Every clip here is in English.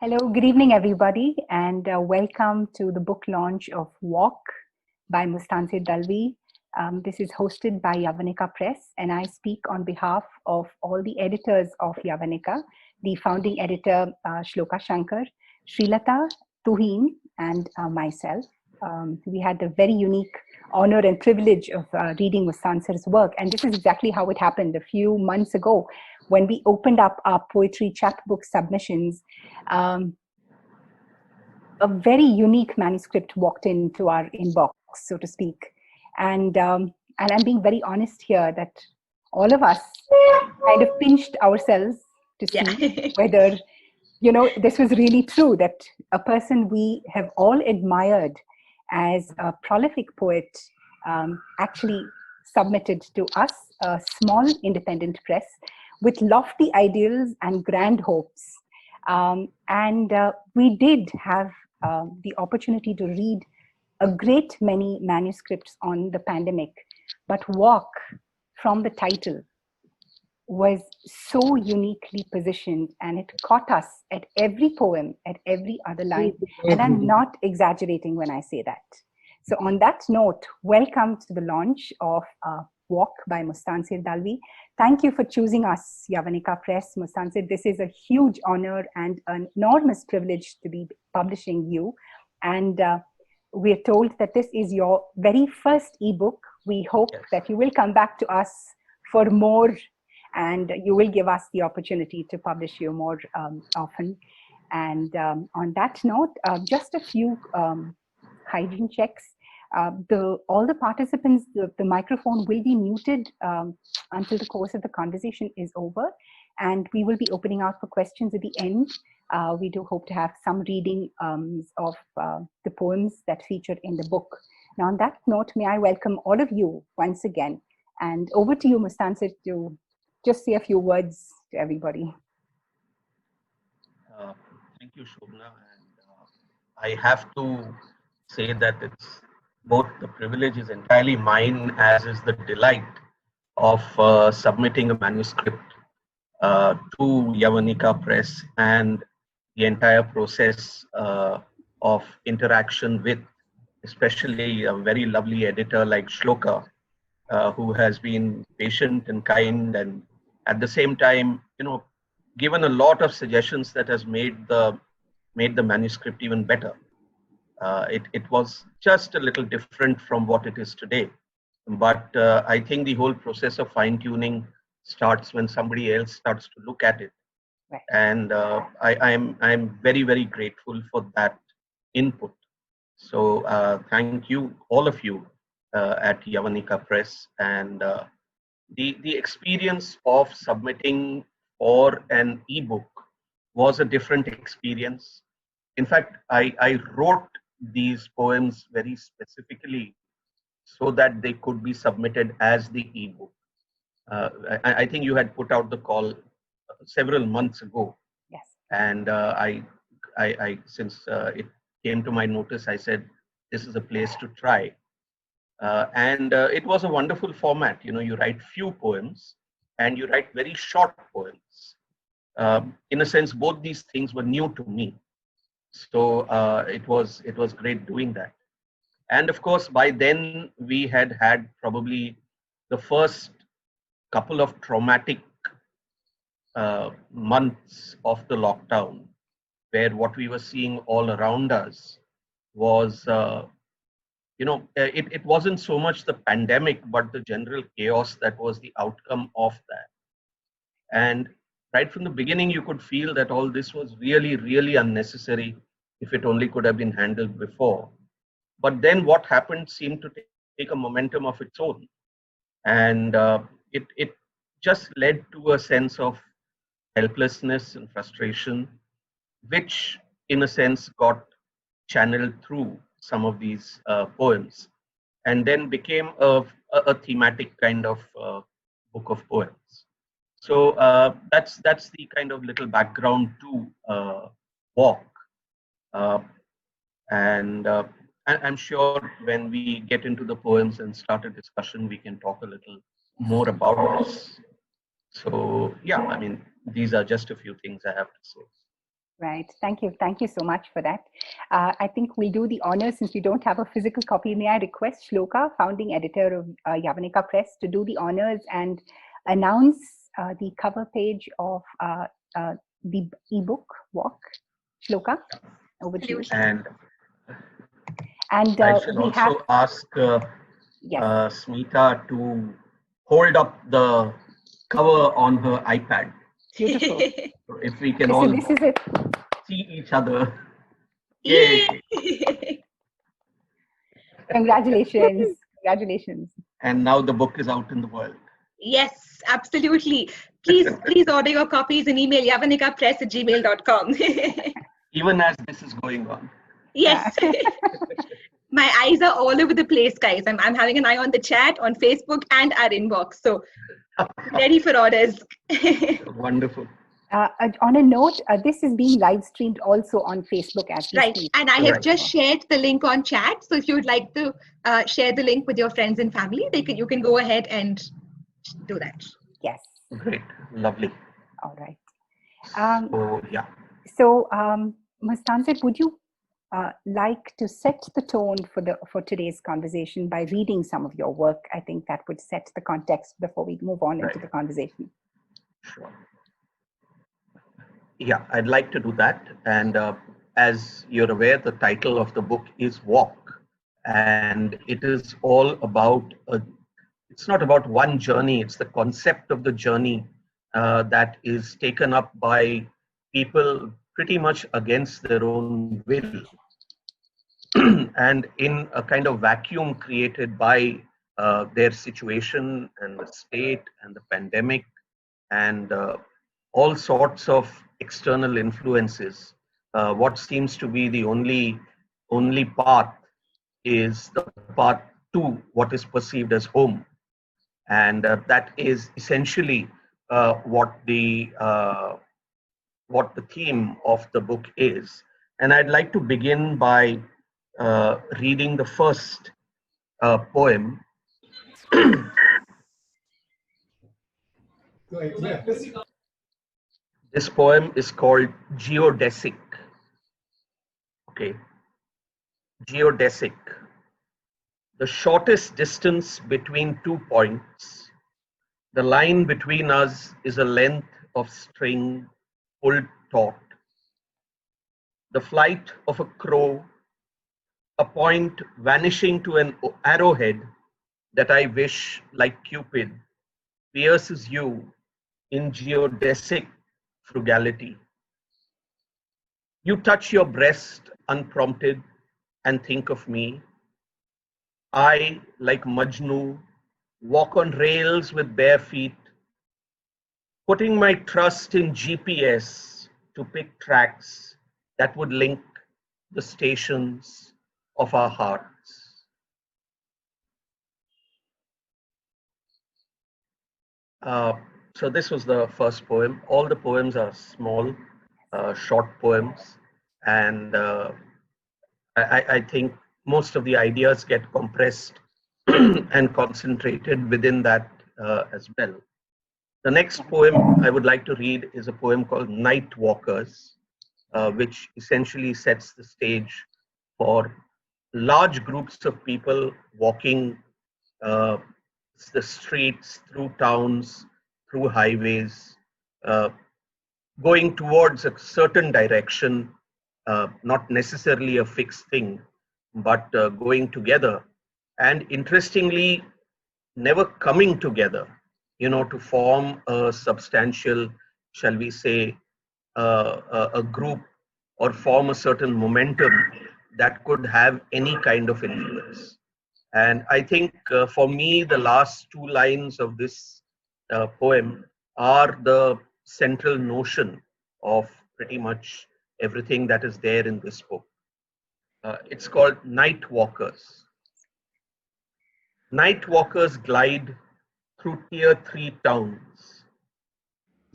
Hello, good evening, everybody, and welcome to the book launch of Walk by Mustansir Dalvi. This is hosted by Yavanika Press, and I speak on behalf of all the editors of Yavanika, the founding editor Shloka Shankar, Srilata, Tuhin, and myself. We had the very unique honor and privilege of reading Mustansir's work, and this is exactly how it happened a few months ago when we opened up our poetry chapbook submissions. A very unique manuscript walked into our inbox, so to speak, and I'm being very honest here that all of us kind of pinched ourselves to see whether this was really true, that a person we have all admired as a prolific poet actually submitted to us, a small independent press, with lofty ideals and grand hopes. We did have the opportunity to read a great many manuscripts on the pandemic, but Walk, from the title, was so uniquely positioned, and it caught us at every poem, at every other line. And I'm not exaggerating when I say that. So on that note, welcome to the launch of Walk by Mustansir Dalvi. Thank you for choosing us, Yavanika Press. Mustansir, this is a huge honor and an enormous privilege to be publishing you. And we're told that this is your very first ebook. We hope that you will come back to us for more, and you will give us the opportunity to publish you more often. And on that note, just a few hygiene checks. All the participants, the microphone will be muted until the course of the conversation is over, and we will be opening out for questions at the end. We do hope to have some reading of the poems that feature in the book. Now, on that note, may I welcome all of you once again, and over to you, Mustansir, to just say a few words to everybody. Thank you, Shobna. And I have to say that it's both the privilege is entirely mine, as is the delight of submitting a manuscript to Yavanika Press, and the entire process of interaction with, especially a very lovely editor like Shloka, who has been patient and kind, and at the same time, given a lot of suggestions that has made the manuscript even better. It was just a little different from what it is today, but I think the whole process of fine-tuning starts when somebody else starts to look at it, right. And I'm very, very grateful for that input. So thank you, all of you at Yavanika Press, and the experience of submitting for an ebook was a different experience. In fact, I wrote these poems very specifically so that they could be submitted as the ebook. I think you had put out the call several months ago. Yes. And I since it came to my notice, I said, this is a place to try. And it was a wonderful format. You write few poems and you write very short poems. In a sense, both these things were new to me. So it was great doing that. And of course, by then we had probably the first couple of traumatic months of the lockdown, where what we were seeing all around us was, it wasn't so much the pandemic, but the general chaos that was the outcome of that. And right from the beginning, you could feel that all this was really, really unnecessary if it only could have been handled before. But then what happened seemed to take a momentum of its own. And it just led to a sense of helplessness and frustration, which in a sense got channeled through some of these poems, and then became a thematic kind of book of poems. So that's the kind of little background to Walk. And I'm sure when we get into the poems and start a discussion, we can talk a little more about this. So yeah, I mean, these are just a few things I have to say. Right. Thank you. Thank you so much for that. I think we'll do the honors since we don't have a physical copy. May I request Shloka, founding editor of Yavanika Press, to do the honors and announce the cover page of the ebook Walk. Shloka, over to you. And And I should we also have ask yes. Smita to hold up the cover on her iPad. Beautiful. So if we can So all this is it. see each other. Yay! Congratulations. Congratulations. And now the book is out in the world. Yes, absolutely. Please order your copies and email yavanikapress@gmail.com. Even as this is going on. Yes. My eyes are all over the place, guys. I'm having an eye on the chat, on Facebook, and our inbox. So ready for orders. Wonderful. On a note, this is being live streamed also on Facebook as we Right. speak. And I have just shared the link on chat. So if you would like to share the link with your friends and family, you can go ahead and do that. Yes. Great. Lovely. All right. Yeah. So, Mustansir, would you like to set the tone for today's conversation by reading some of your work? I think that would set the context before we move on into the conversation. Sure. Yeah, I'd like to do that. And as you're aware, the title of the book is Walk. And it is all about, it's not about one journey, it's the concept of the journey that is taken up by people pretty much against their own will. And in a kind of vacuum created by their situation and the state and the pandemic and all sorts of external influences, what seems to be the only path is the path to what is perceived as home, and that is essentially what the theme of the book is. And I'd like to begin by reading the first poem. This poem is called Geodesic. Okay. Geodesic. The shortest distance between 2 points. The line between us is a length of string pulled taut. The flight of a crow, a point vanishing to an arrowhead that I wish, like Cupid, pierces you in geodesic frugality. You touch your breast unprompted and think of me. I, like Majnu, walk on rails with bare feet, putting my trust in GPS to pick tracks that would link the stations of our hearts. So this was the first poem. All the poems are small, short poems, and I think most of the ideas get compressed and concentrated within that as well. The next poem I would like to read is a poem called Night Walkers, which essentially sets the stage for large groups of people walking the streets, through towns, through highways, going towards a certain direction, not necessarily a fixed thing, but going together, and interestingly, never coming together, to form a substantial, shall we say, a group or form a certain momentum that could have any kind of influence. And I think for me, the last 2 lines of this poem are the central notion of pretty much everything that is there in this book. It's called Night Walkers. Night walkers glide through tier 3 towns.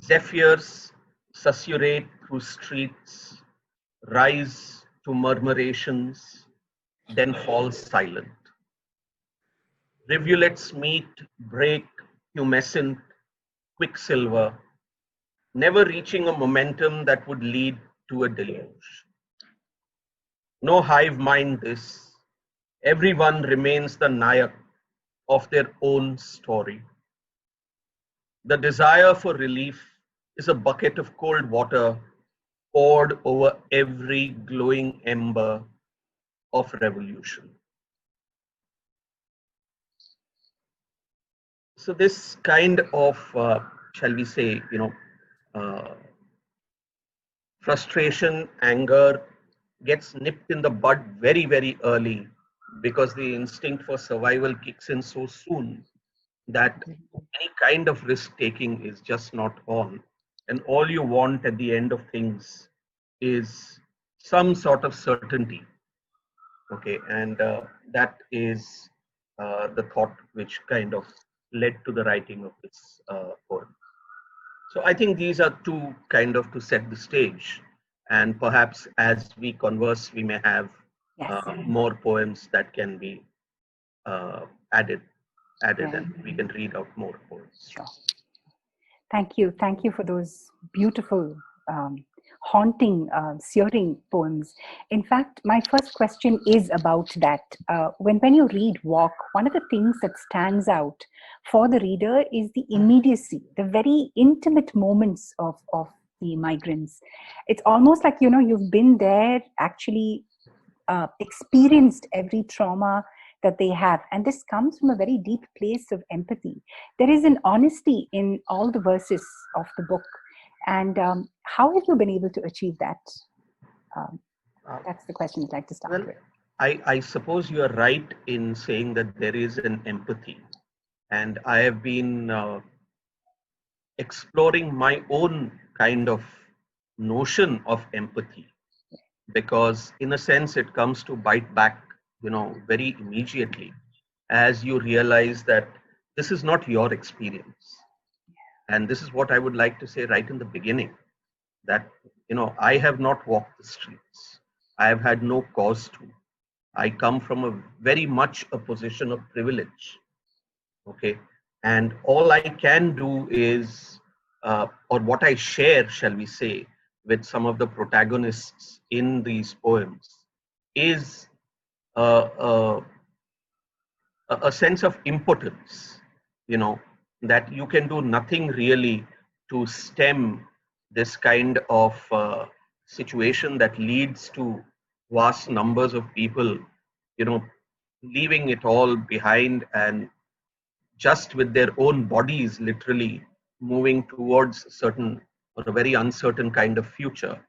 Zephyrs susurrate through streets, rise to murmurations, then fall silent. Rivulets meet, break, humescent, quicksilver, never reaching a momentum that would lead to a deluge. No hive mind this. Everyone remains the nayak of their own story. The desire for relief is a bucket of cold water poured over every glowing ember of revolution. So this kind of, shall we say, frustration, anger gets nipped in the bud very, very early because the instinct for survival kicks in so soon that any kind of risk taking is just not on. And all you want at the end of things is some sort of certainty. Okay, and that is the thought which kind of led to the writing of this poem. So I think these are two kind of to set the stage, and perhaps as we converse, we may have more poems that can be added, and we can read out more poems. Sure. Thank you for those beautiful, haunting, searing poems. In fact, my first question is about that. When you read Walk, one of the things that stands out for the reader is the immediacy, the very intimate moments of the migrants. It's almost like, you've been there, actually experienced every trauma that they have. And this comes from a very deep place of empathy. There is an honesty in all the verses of the book. And how have you been able to achieve that? That's the question I'd like to start with. I suppose you are right in saying that there is an empathy. And I have been exploring my own kind of notion of empathy, because in a sense it comes to bite back, very immediately as you realize that this is not your experience. And this is what I would like to say right in the beginning, that, I have not walked the streets. I have had no cause to. I come from a very much a position of privilege. Okay. And all I can do is, or what I share, shall we say, with some of the protagonists in these poems is a sense of impotence, that you can do nothing really to stem this kind of situation that leads to vast numbers of people, leaving it all behind and just with their own bodies literally moving towards a certain or a very uncertain kind of future.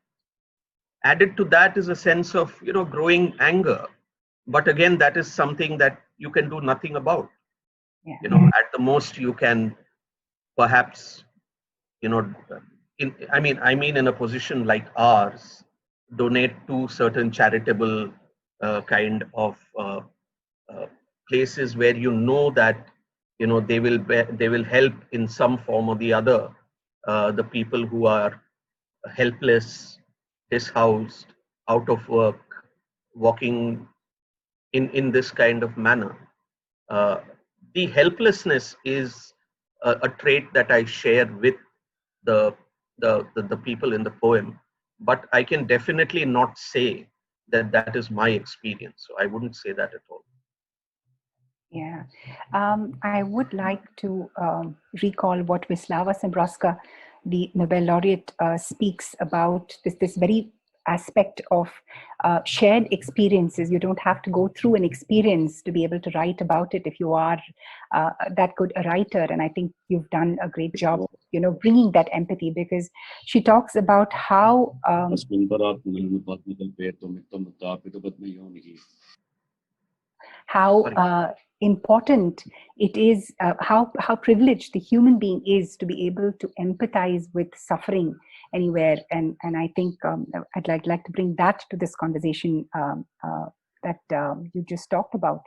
Added to that is a sense of, growing anger. But again, that is something that you can do nothing about. Yeah. At the most you can perhaps, in a position like ours, donate to certain charitable kind of places where that they will help in some form or the other the people who are helpless, dishoused, out of work, walking in this kind of manner. The helplessness is a trait that I share with the people in the poem, but I can definitely not say that that is my experience. So I wouldn't say that at all. Yeah, I would like to recall what Wisława Szymborska, the Nobel laureate, speaks about this very aspect of shared experiences. You don't have to go through an experience to be able to write about it if you are that good a writer. And I think you've done a great job, bringing that empathy, because she talks about how important it is, how privileged the human being is to be able to empathize with suffering anywhere. And I think I'd like to bring that to this conversation that you just talked about.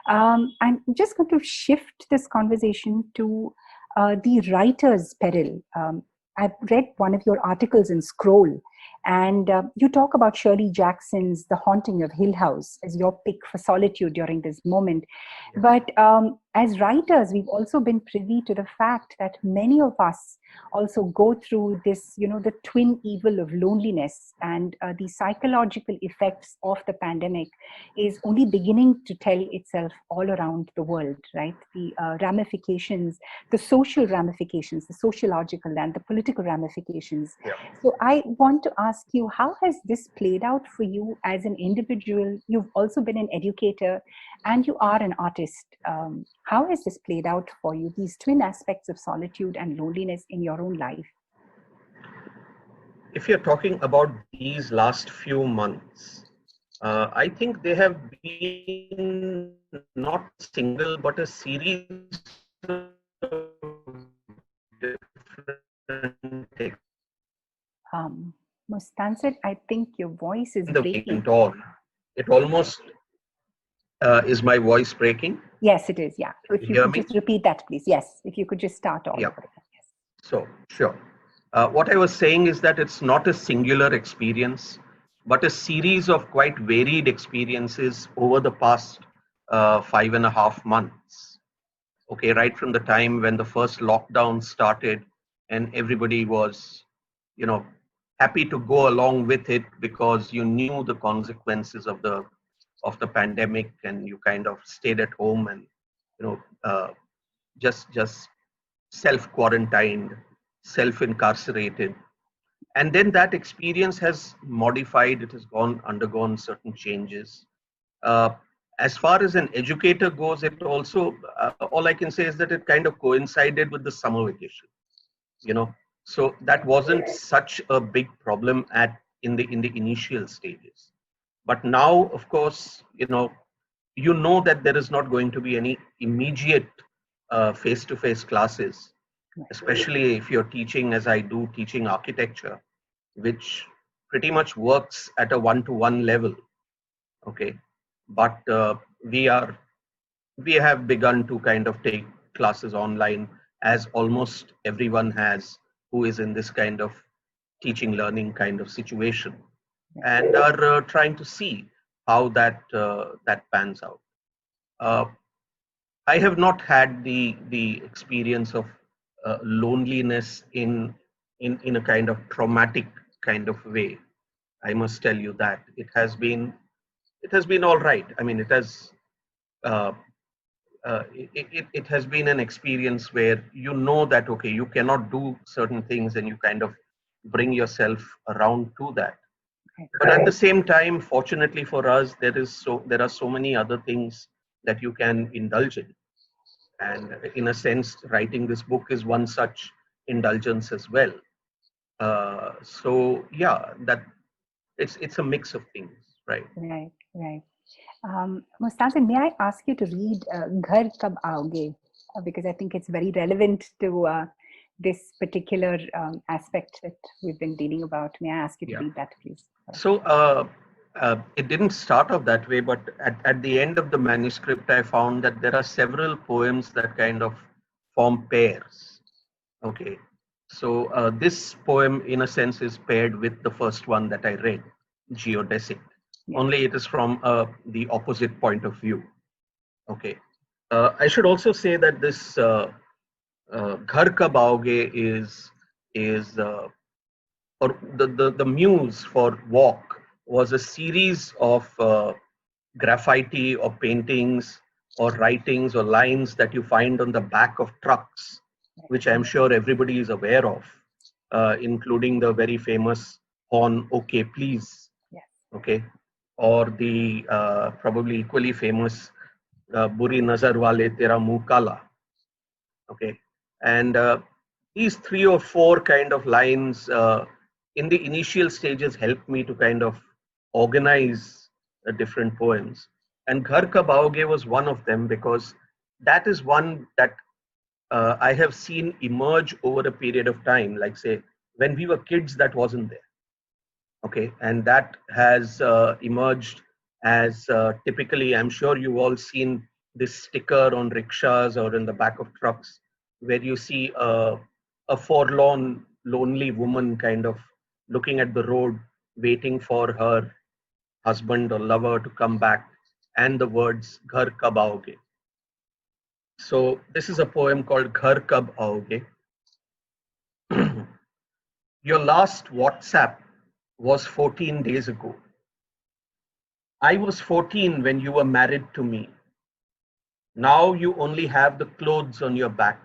I'm just going to shift this conversation to the writer's peril. I've read one of your articles in Scroll, and you talk about Shirley Jackson's The Haunting of Hill House as your pick for solitude during this moment. Yeah. But as writers, we've also been privy to the fact that many of us also go through this, the twin evil of loneliness, and the psychological effects of the pandemic is only beginning to tell itself all around the world, right? The ramifications, the social ramifications, the sociological and the political ramifications. Yeah. So I want to ask you, how has this played out for you as an individual? You've also been an educator and you are an artist. How has this played out for you, these twin aspects of solitude and loneliness in your own life? If you're talking about these last few months, I think they have been not single, but a series of different Mustansir, I think your voice is the breaking. weekend on. It almost is my voice breaking? Yes, it is. Yeah. If you could just repeat that, please. Yes. If you could just start all over again. Yes. So, sure. What I was saying is that it's not a singular experience, but a series of quite varied experiences over the past 5.5 months. Okay, right from the time when the first lockdown started and everybody was, happy to go along with it because you knew the consequences of the pandemic, and you kind of stayed at home and just self-quarantined, self-incarcerated. And then that experience has modified, it has undergone certain changes. As far as an educator goes, it also, all I can say is that it kind of coincided with the summer vacation, so that wasn't such a big problem in the initial stages. But now, of course, that there is not going to be any immediate face-to-face classes, especially if you're teaching, as I do, teaching architecture, which pretty much works at a one-to-one level. Okay, but we have begun to kind of take classes online, as almost everyone has who is in this kind of teaching learning kind of situation, and are trying to see how that pans out. I have not had the experience of loneliness in a kind of traumatic kind of way. I must tell you that it has been all right. I mean, uh, it has been an experience where that, okay, you cannot do certain things, and you kind of bring yourself around to that. But at the same time, fortunately for us, there are so many other things that you can indulge in. And in a sense, writing this book is one such indulgence as well. So yeah, that it's a mix of things, right? Right. Mustansir, may I ask you to read Ghar Kab Aoge? Because I think it's very relevant to this particular aspect that we've been dealing about. May I ask you to read that, please? So it didn't start off that way, but at the end of the manuscript, I found that there are several poems that kind of form pairs. Okay, so this poem, in a sense, is paired with the first one that I read, Geodesic. Only it is from the opposite point of view. Okay, I should also say that this Ghar Ka Baoge is or the muse for walk was a series of graffiti or paintings or writings or lines that you find on the back of trucks, which I'm sure everybody is aware of, including the very famous horn, "Okay, please." Okay, or the probably equally famous "Buri Nazar Wale Tera Muh Kala." Okay, and these 3 or 4 kind of lines in the initial stages helped me to kind of organize different poems. And Ghar Ka Baoge was one of them, because that is one that I have seen emerge over a period of time. Like, say, when we were kids, that wasn't there. Okay, and that has emerged as typically, I'm sure you've all seen this sticker on rickshaws or in the back of trucks, where you see a forlorn, lonely woman kind of looking at the road, waiting for her husband or lover to come back, and the words "Ghar Kab Aoge." So this is a poem called Ghar Kab Aoge. Your last WhatsApp was 14 days ago. I was 14 when you were married to me. Now you only have the clothes on your back.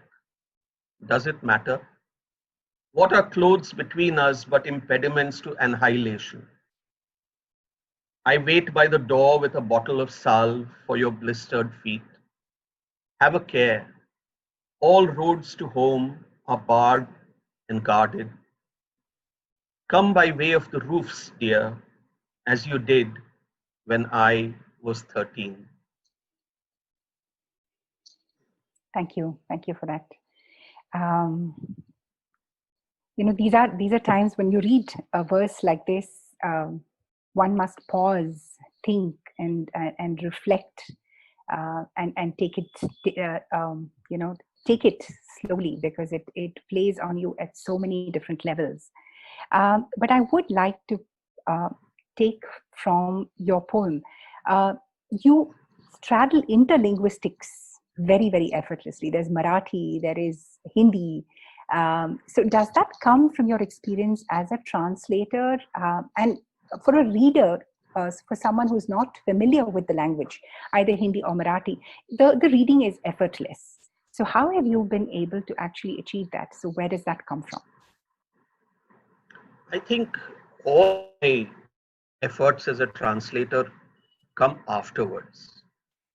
Does it matter? What are clothes between us but impediments to annihilation? I wait by the door with a bottle of salve for your blistered feet. Have a care. All roads to home are barred and guarded. Come by way of the roofs, dear, as you did when I was 13. Thank you for that. These are times when you read a verse like this, one must pause, think, and reflect, and take it, take it slowly, because it plays on you at so many different levels. But I would like to take from your poem, you straddle interlinguistics very, very effortlessly. There's Marathi, there is Hindi. So does that come from your experience as a translator? And for a reader, for someone who's not familiar with the language, either Hindi or Marathi, the reading is effortless. So how have you been able to actually achieve that? So where does that come from? I think all my efforts as a translator come afterwards.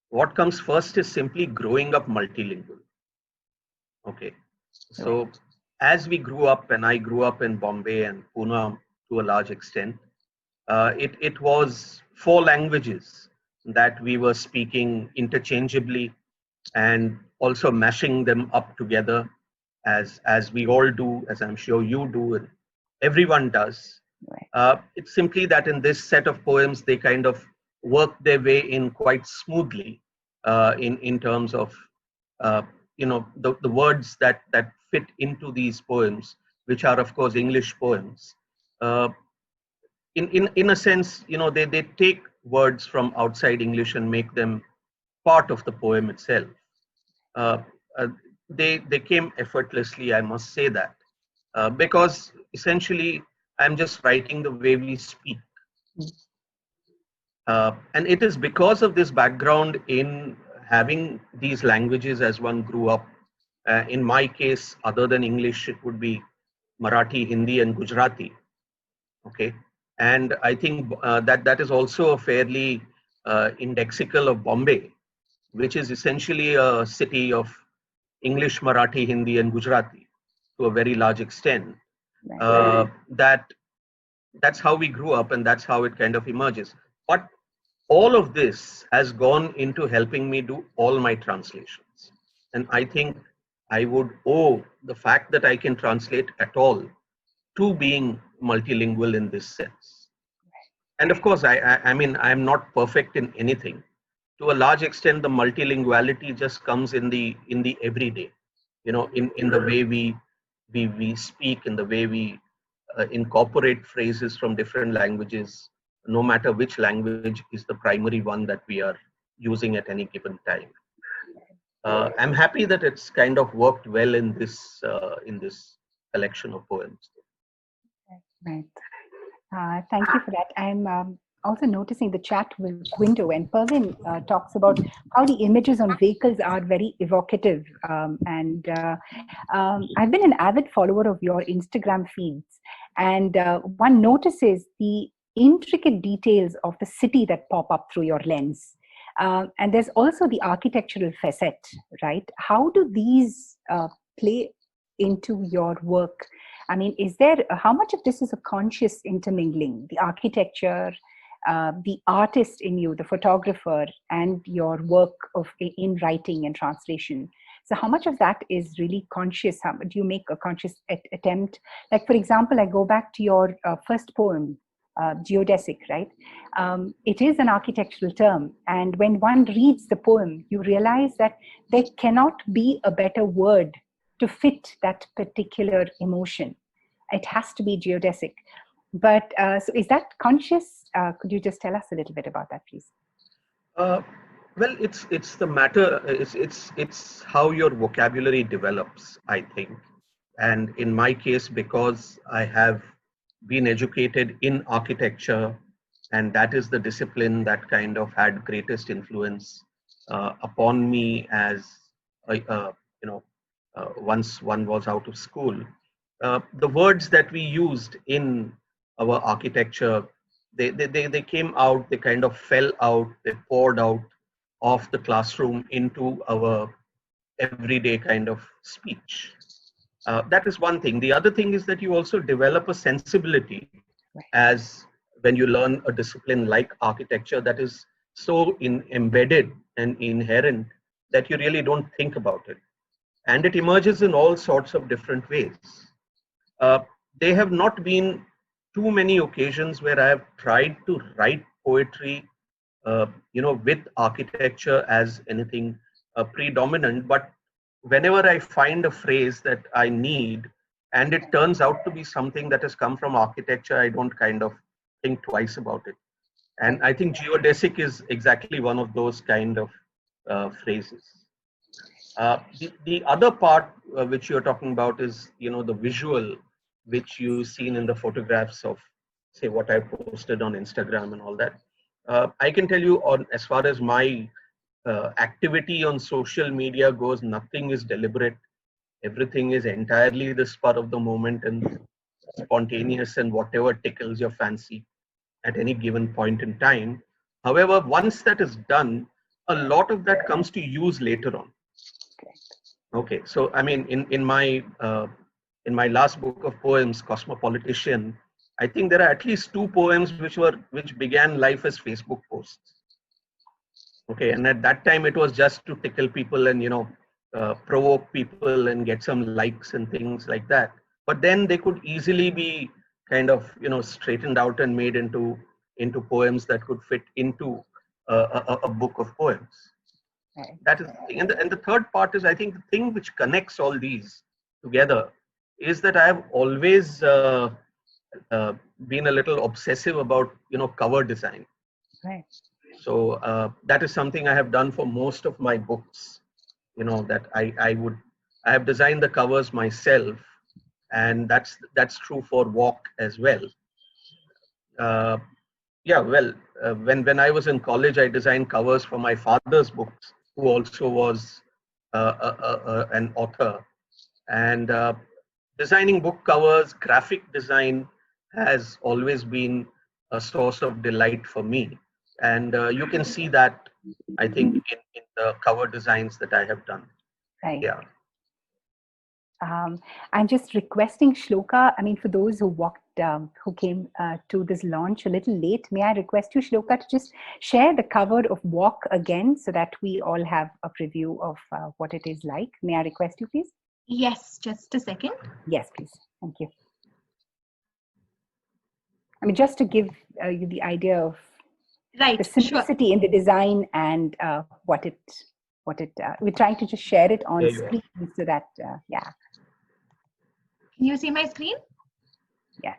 What comes first is simply growing up multilingual. Okay. So as we grew up, and I grew up in Bombay and Pune to a large extent, it was 4 languages that we were speaking interchangeably and also mashing them up together as we all do, as I'm sure you do, and everyone does. It's simply that in this set of poems, they kind of work their way in quite smoothly in terms of the words that fit into these poems, which are of course English poems. In a sense, they take words from outside English and make them part of the poem itself. They came effortlessly, I must say that, because essentially I'm just writing the way we speak. And it is because of this background in having these languages as one grew up. In my case, other than English, it would be Marathi, Hindi, and Gujarati. Okay, and I think that is also a fairly indexical of Bombay, which is essentially a city of English, Marathi, Hindi, and Gujarati to a very large extent. That's how we grew up, and that's how it kind of emerges. But all of this has gone into helping me do all my translations. And I think I would owe the fact that I can translate at all to being multilingual in this sense. And of course, I mean, I'm not perfect in anything. To a large extent, the multilinguality just comes in the everyday, in the way we speak, in the way we incorporate phrases from different languages, no matter which language is the primary one that we are using at any given time. I'm happy that it's kind of worked well in this collection of poems. Right. Thank you for that. I'm also noticing the chat window, and Pervin talks about how the images on vehicles are very evocative. And I've been an avid follower of your Instagram feeds, and one notices the intricate details of the city that pop up through your lens. And there's also the architectural facet, right? How do these play into your work? I mean, how much of this is a conscious intermingling, the architecture, the artist in you, the photographer, and your work in writing and translation? So how much of that is really conscious? How do you make a conscious attempt? Like, for example, I go back to your first poem, geodesic, right? It is an architectural term. And when one reads the poem, you realize that there cannot be a better word to fit that particular emotion. It has to be geodesic. But so is that conscious? Could you just tell us a little bit about that, please? Well, it's the matter. It's how your vocabulary develops, I think. And in my case, because I have been educated in architecture, and that is the discipline that kind of had greatest influence upon me as you know once one was out of school. The words that we used in our architecture, they came out, they kind of fell out, they poured out of the classroom into our everyday kind of speech. That is one thing. The other thing is that you also develop a sensibility as when you learn a discipline like architecture that is so embedded and inherent that you really don't think about it. And it emerges in all sorts of different ways. Uh, there have not been too many occasions where I have tried to write poetry, with architecture as anything predominant. But whenever I find a phrase that I need, and it turns out to be something that has come from architecture, I don't kind of think twice about it. And I think geodesic is exactly one of those kind of phrases. The other part which you're talking about is, the visual, which you've seen in the photographs of, say, what I posted on Instagram and all that. I can tell you, on as far as my activity on social media goes, nothing is deliberate. Everything is entirely the spur of the moment and spontaneous and whatever tickles your fancy at any given point in time. However, once that is done, a lot of that comes to use later on. Okay, so I mean, in my last book of poems, Cosmopolitician, I think there are at least 2 poems which began life as Facebook posts. Okay, and at that time it was just to tickle people and provoke people and get some likes and things like that. But then they could easily be kind of straightened out and made into poems that could fit into a book of poems. Right. That is the thing. And the third part is, I think, the thing which connects all these together is that I have always been a little obsessive about cover design. Right. So that is something I have done for most of my books. That I have designed the covers myself, and that's true for Walk as well. When I was in college, I designed covers for my father's books, who also was an author. And designing book covers, graphic design has always been a source of delight for me. And you can see that, I think, in the cover designs that I have done. Right. Yeah. I'm just requesting Shloka, I mean, for those who who came to this launch a little late, may I request you, Shloka, to just share the cover of Walk again so that we all have a preview of what it is like. May I request you, please? Yes, just a second. Yes, please. Thank you. I mean, just to give you the idea of the simplicity in the design and what it we're trying to just share it on screen so that, yeah. Can you see my screen? Yeah.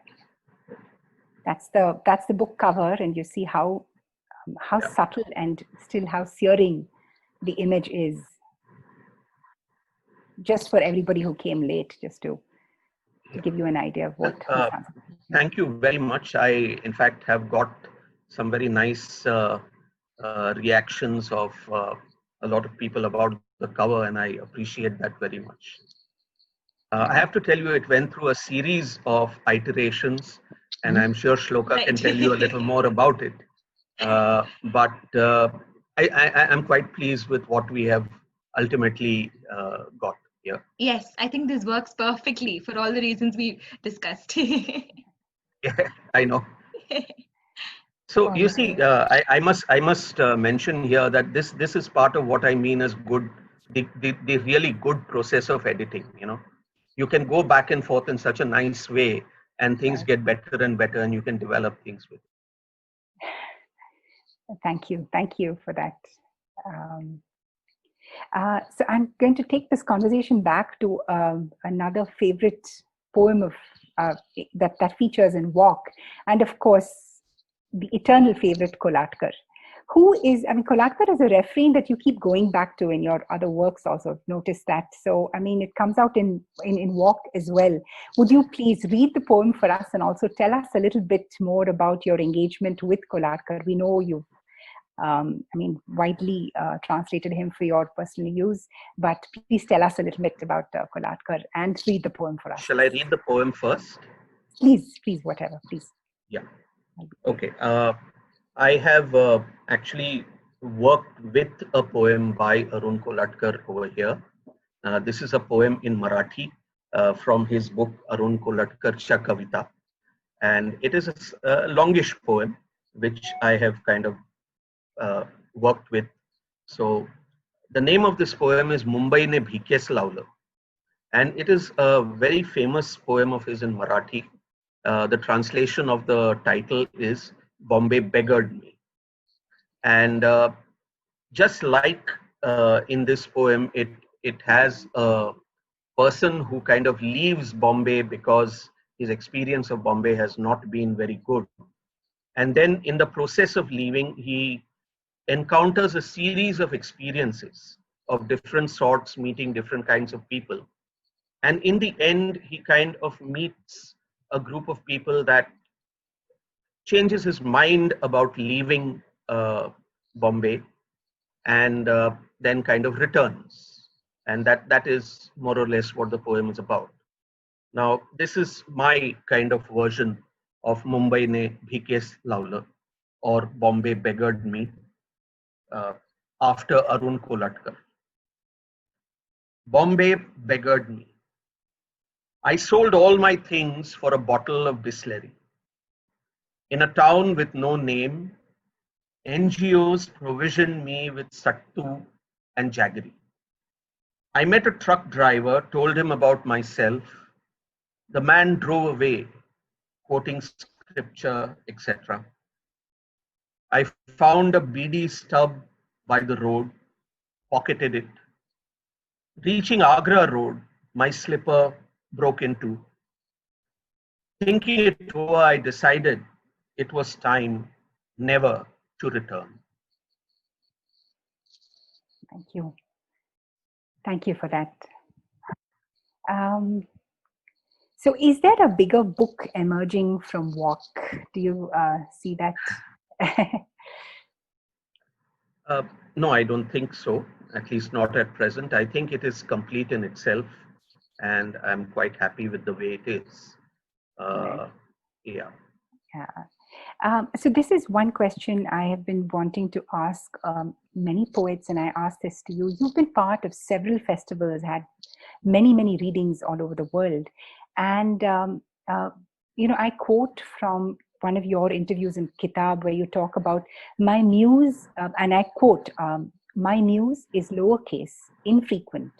That's the book cover, and you see how subtle and still how searing the image is. Just for everybody who came late, just to give you an idea of what. Thank you very much. I, in fact, have got some very nice reactions of a lot of people about the cover, and I appreciate that very much. I have to tell you, it went through a series of iterations, and I'm sure Shloka can tell you a little more about it. But I'm quite pleased with what we have ultimately got here. Yes, I think this works perfectly for all the reasons we discussed. Yeah, I know. So you see, I must mention here that this is part of what I mean as good, the really good process of editing. You can go back and forth in such a nice way, and things get better and better, and you can develop things with it. Thank you for that. So I'm going to take this conversation back to another favorite poem of that features in Walk, and of course the eternal favorite Kolatkar. who is, I mean, Kolatkar is a refrain that you keep going back to in your other works also. I've noticed that. So, I mean, it comes out in Walk as well. Would you please read the poem for us and also tell us a little bit more about your engagement with Kolatkar? We know you've, widely translated him for your personal use, but please tell us a little bit about Kolatkar and read the poem for us. Shall I read the poem first? Please, whatever, please. Yeah. Okay. I have actually worked with a poem by Arun Kolatkar over here. This is a poem in Marathi from his book Arun Kolatkarcha Kavita. And it is a longish poem, which I have kind of worked with. So the name of this poem is Mumbai Ne Bhikes Laula. And it is a very famous poem of his in Marathi. The translation of the title is Bombay Beggared Me. And just like in this poem, it has a person who kind of leaves Bombay because his experience of Bombay has not been very good. And then in the process of leaving, he encounters a series of experiences of different sorts, meeting different kinds of people. And in the end, he kind of meets a group of people that changes his mind about leaving Bombay, and then kind of returns. And that is more or less what the poem is about. Now, this is my kind of version of Mumbai Ne Bhikes Laula, or Bombay Beggared Me, after Arun Kolatkar. Bombay beggared me. I sold all my things for a bottle of Bisleri. In a town with no name, NGOs provisioned me with sattu and jaggery. I met a truck driver, told him about myself. The man drove away, quoting scripture, etc. I found a beady stub by the road, pocketed it. Reaching Agra Road, my slipper broke in two. Thinking it over, I decided it was time never to return. Thank you. Thank you for that. So is there a bigger book emerging from Walk? Do you see that? No, I don't think so, at least not at present. I think it is complete in itself, and I'm quite happy with the way it is. Right. Yeah. So this is one question I have been wanting to ask many poets, and I ask this to you. You've been part of several festivals, had many readings all over the world. And, I quote from one of your interviews in Kitab where you talk about my muse, and I quote, my muse is lowercase, infrequent.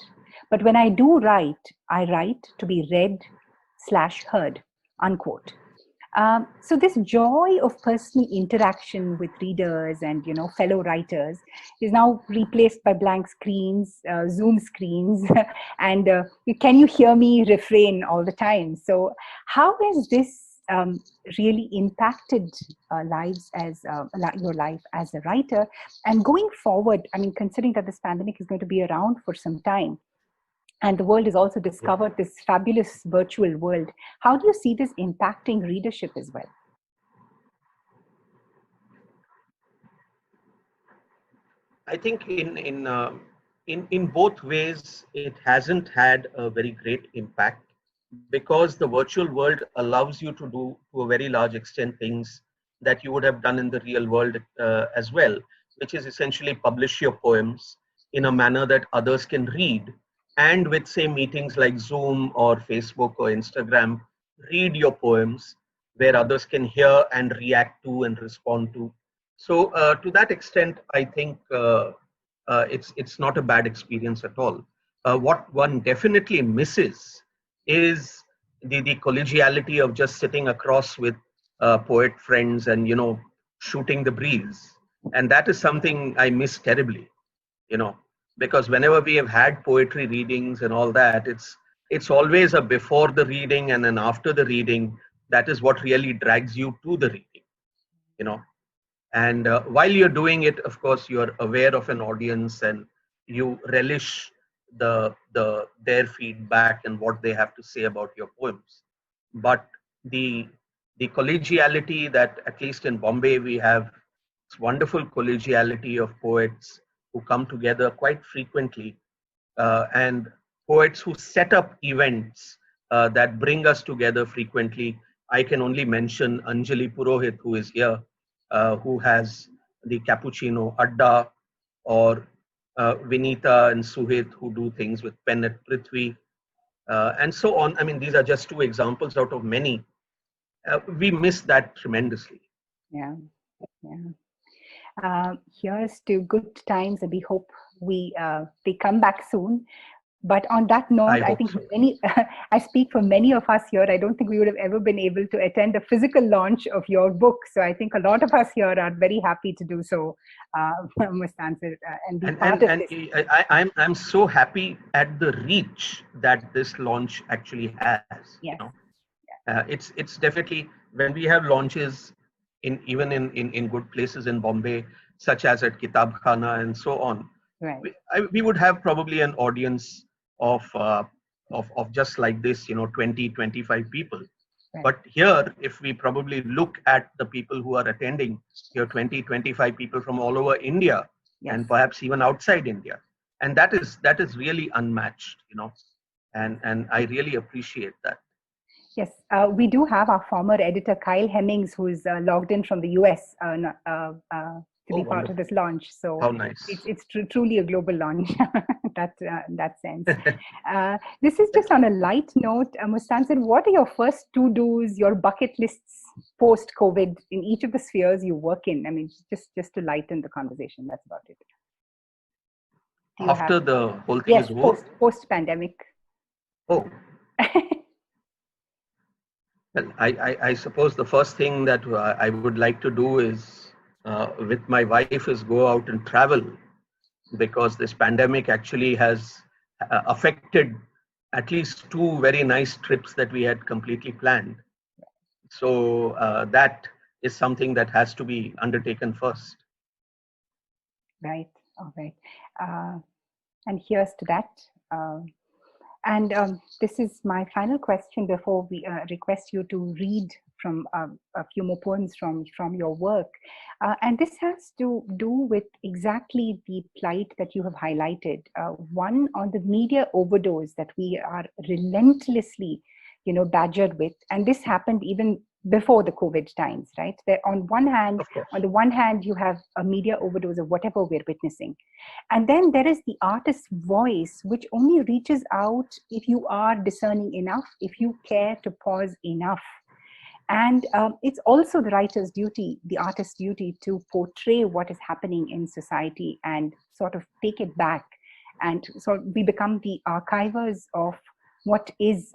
But when I do write, I write to be read/heard, unquote. So this joy of personal interaction with readers and fellow writers is now replaced by blank screens, Zoom screens, and can you hear me refrain all the time? So how has this really impacted lives as your life as a writer? And going forward, I mean, considering that this pandemic is going to be around for some time, and the world has also discovered this fabulous virtual world, how do you see this impacting readership as well? I think in both ways, it hasn't had a very great impact, because the virtual world allows you to do, to a very large extent, things that you would have done in the real world as well, which is essentially publish your poems in a manner that others can read. And with, say, meetings like Zoom or Facebook or Instagram, read your poems where others can hear and react to and respond to. So to that extent, I think it's not a bad experience at all. What one definitely misses is the collegiality of just sitting across with poet friends and shooting the breeze, and that is something I miss terribly. Because whenever we have had poetry readings and all that, it's always a before the reading and an after the reading. That is what really drags you to the reading, And while you're doing it, of course, you're aware of an audience and you relish their feedback and what they have to say about your poems. But the collegiality that, at least in Bombay, we have this wonderful collegiality of poets who come together quite frequently, and poets who set up events that bring us together frequently. I can only mention Anjali Purohit, who is here, who has the Cappuccino Adda, or Vinita and Suhit, who do things with Pen at Prithvi, and so on. I mean, these are just two examples out of many. We miss that tremendously. Yeah, yeah. Here's to good times, and we hope they come back soon. But on that note, I think so. I speak for many of us here. I don't think we would have ever been able to attend a physical launch of your book. So I think a lot of us here are very happy to do so, Mustansir, and be part of this. I'm so happy at the reach that this launch actually has. Yes. It's definitely, when we have launches even in good places in Bombay, such as at Kitab Khana and so on. Right. We would have probably an audience of just like this, 20, 25 people. Right. But here, if we probably look at the people who are attending here, 20, 25 people from all over India, yes, and perhaps even outside India. And that is really unmatched, and I really appreciate that. Yes, we do have our former editor, Kyle Hemmings, who is logged in from the US to be part of this launch. So how nice. It's truly a global launch that sense. This is just on a light note. Mustansir, what are your first to-dos, your bucket lists post-COVID in each of the spheres you work in? I mean, just to lighten the conversation, that's about it. After the whole thing is over? Post-pandemic. Oh. Well, I suppose the first thing that I would like to do is, with my wife, is go out and travel, because this pandemic actually has affected at least two very nice trips that we had completely planned. So that is something that has to be undertaken first. Right. All right. And here's to that. And this is my final question before we request you to read from a few more poems from your work. And this has to do with exactly the plight that you have highlighted. One, on the media overdose that we are relentlessly, badgered with. And this happened even before the COVID times, right? There, on the one hand, you have a media overdose of whatever we're witnessing. And then there is the artist's voice, which only reaches out if you are discerning enough, if you care to pause enough. And it's also the writer's duty, the artist's duty, to portray what is happening in society and sort of take it back. And so we become the archivists of what is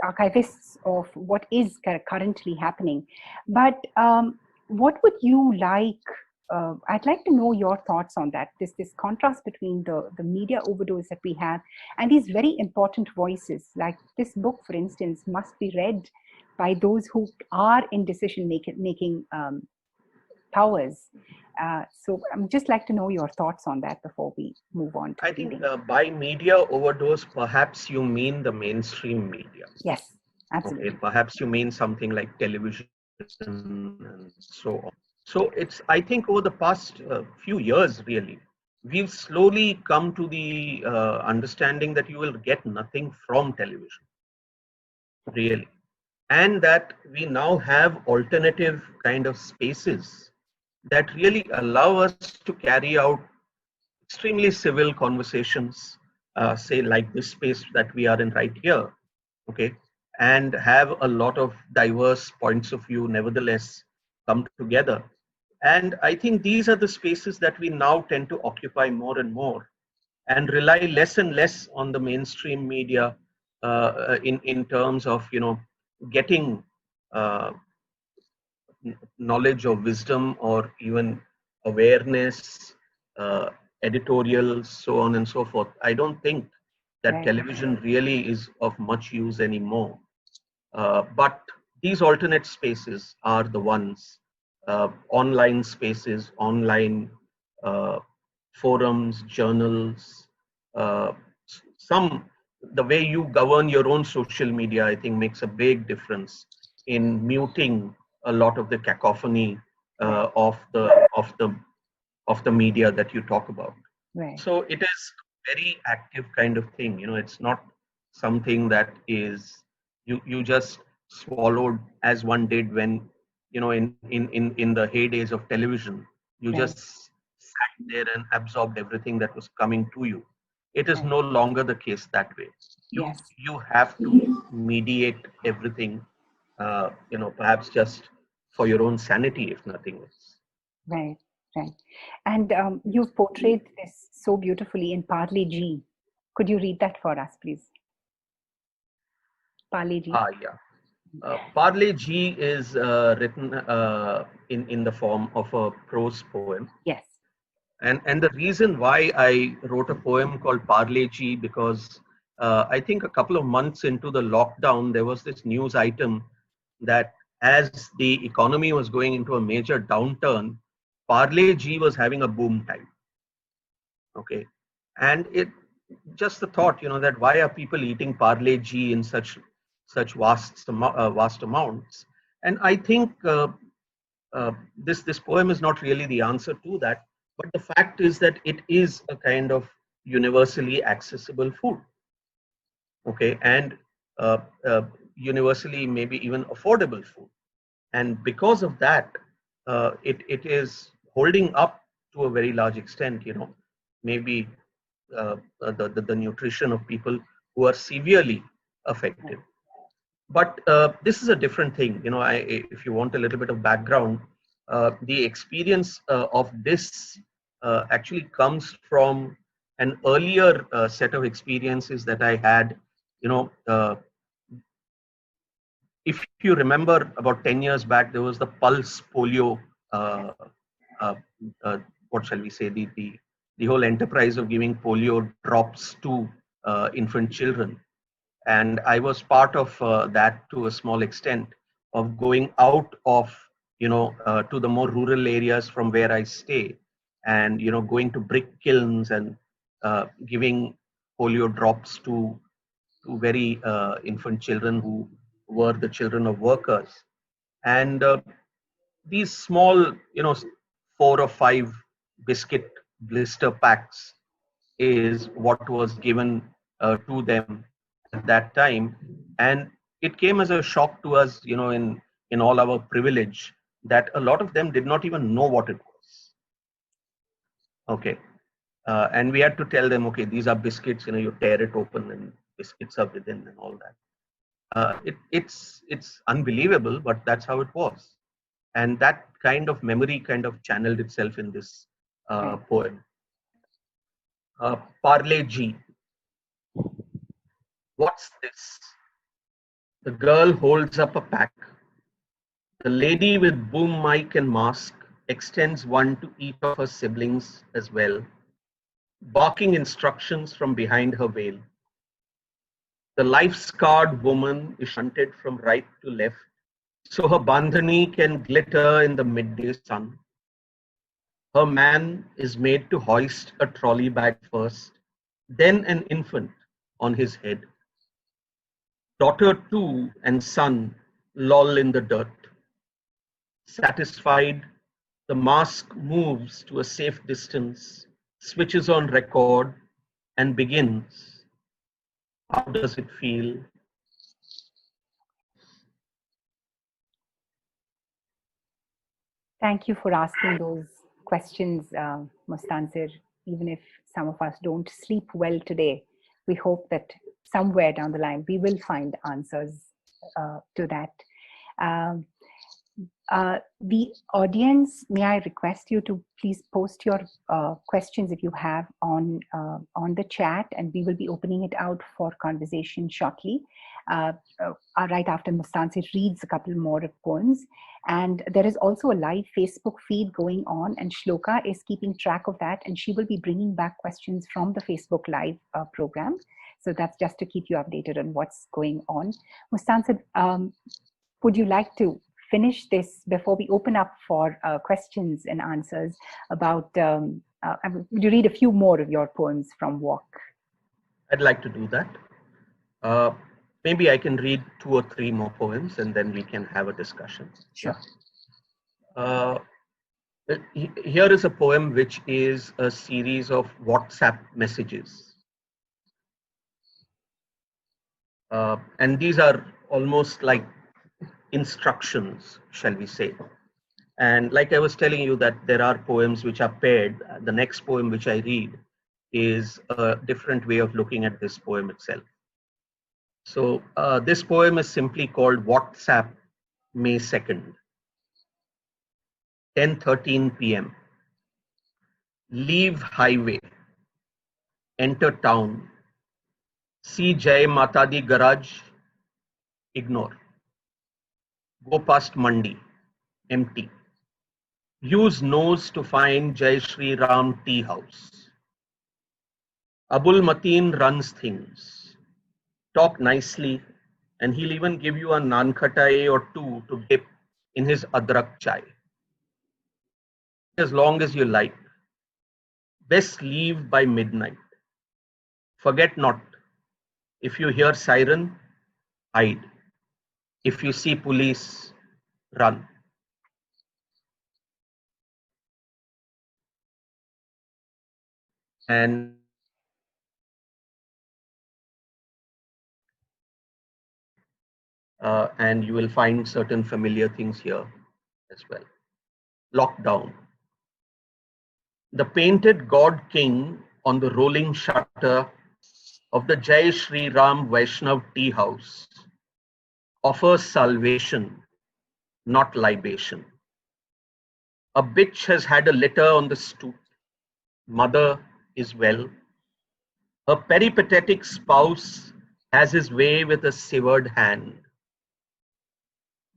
currently happening. But what would you like? I'd like to know your thoughts on that. This contrast between the media overdose that we have and these very important voices, like this book, for instance, must be read by those who are in decision-making powers. So I'd just like to know your thoughts on that before we move on to reading. I think by media overdose, perhaps you mean the mainstream media. Yes, absolutely. Okay, perhaps you mean something like television and so on. So I think over the past few years, really, we've slowly come to the understanding that you will get nothing from television, really. And that we now have alternative kind of spaces that really allow us to carry out extremely civil conversations, say like this space that we are in right here, okay, and have a lot of diverse points of view nevertheless come together. And I think these are the spaces that we now tend to occupy more and more, and rely less and less on the mainstream media in terms of getting knowledge or wisdom or even awareness, editorials, so on and so forth. I don't think that television really is of much use anymore. But these alternate spaces are the ones online spaces, online forums, journals, uh, some the way you govern your own social media, I think, makes a big difference in muting a lot of the cacophony Right. of the media that you talk about. Right. So it is a very active kind of thing. It's not something that is you just swallowed as one did when in the heydays of television. You Right. just sat there and absorbed everything that was coming to you. It is Right. no longer the case that way. You Yes. you have to mediate everything, perhaps just for your own sanity, if nothing else. Right. Right. And you've portrayed this so beautifully in Parle G. Could you read that for us, please? Parle G. Yeah. Parle G is written in the form of a prose poem. Yes. And the reason why I wrote a poem called Parle G, because I think a couple of months into the lockdown, there was this news item that as the economy was going into a major downturn, Parle G was having a boom time. Okay. And it just the thought, that why are people eating Parle G in such vast amounts? And I think this poem is not really the answer to that, but the fact is that it is a kind of universally accessible food. Okay. And uh, uh, universally maybe even affordable food. And because of that, it is holding up to a very large extent, maybe the nutrition of people who are severely affected. But this is a different thing. If you want a little bit of background, the experience of this actually comes from an earlier set of experiences that I had. If you remember, about 10 years back, there was the pulse polio, uh, uh, what shall we say, the whole enterprise of giving polio drops to infant children. And I was part of that to a small extent, of going out of, to the more rural areas from where I stay, and, going to brick kilns and giving polio drops to very infant children who were the children of workers. And these small, 4 or 5 biscuit blister packs is what was given to them at that time. And it came as a shock to us, in all our privilege, that a lot of them did not even know what it was. Okay. And we had to tell them, okay, these are biscuits, you tear it open and biscuits are within and all that. It's unbelievable, but that's how it was. And that kind of memory kind of channeled itself in this poem. Parle G. What's this? The girl holds up a pack. The lady with boom mic and mask extends one to each of her siblings as well, barking instructions from behind her veil. The life-scarred woman is shunted from right to left, so her bandhani can glitter in the midday sun. Her man is made to hoist a trolley bag first, then an infant on his head. Daughter too and son loll in the dirt. Satisfied, the mask moves to a safe distance, switches on record, and begins. How does it feel? Thank you for asking those questions, Mustansir. Even if some of us don't sleep well today, we hope that somewhere down the line we will find answers to that. The audience, may I request you to please post your questions if you have on the chat, and we will be opening it out for conversation shortly, right after Mustansir reads a couple more poems. And there is also a live Facebook feed going on, and Shloka is keeping track of that, and she will be bringing back questions from the Facebook Live program. So that's just to keep you updated on what's going on. Mustansir, would you like to finish this before we open up for questions and answers about, would you read a few more of your poems from Walk? I'd like to do that. Maybe I can read 2 or 3 more poems and then we can have a discussion. Sure. Here is a poem which is a series of WhatsApp messages. And these are almost like instructions, shall we say. And like I was telling you that there are poems which are paired. The next poem which I read is a different way of looking at this poem itself. So this poem is simply called WhatsApp, May 2nd, 10:13 p.m. Leave highway, enter town, see Jai Mata Di garage, ignore. Go past Mandi, empty. Use nose to find Jai Shri Ram tea house. Abul Mateen runs things. Talk nicely, and he'll even give you a naan khatai or 2 to dip in his adrak chai. As long as you like. Best leave by midnight. Forget not. If you hear siren, hide. If you see police, run. And you will find certain familiar things here as well. Lockdown. The painted God King on the rolling shutter of the Jai Shri Ram Vaishnav tea house offers salvation, not libation. A bitch has had a litter on the stoop. Mother is well. Her peripatetic spouse has his way with a severed hand.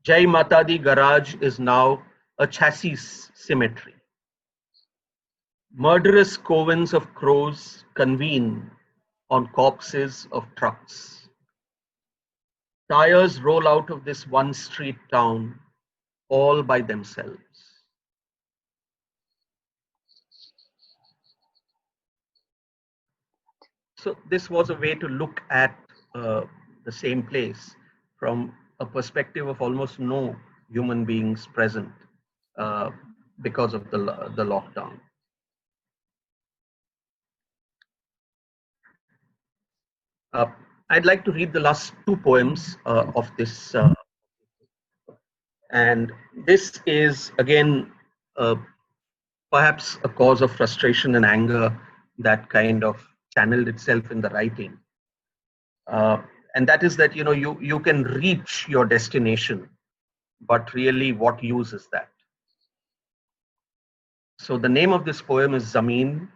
Jai Mata Di garage is now a chassis cemetery. Murderous covens of crows convene on corpses of trucks. Tires roll out of this one street town all by themselves. So this was a way to look at the same place from a perspective of almost no human beings present because of the lockdown. I'd like to read the last 2 poems of this, and this is again perhaps a cause of frustration and anger that kind of channeled itself in the writing, and that is that you can reach your destination, but really what use is that? So the name of this poem is Zameen,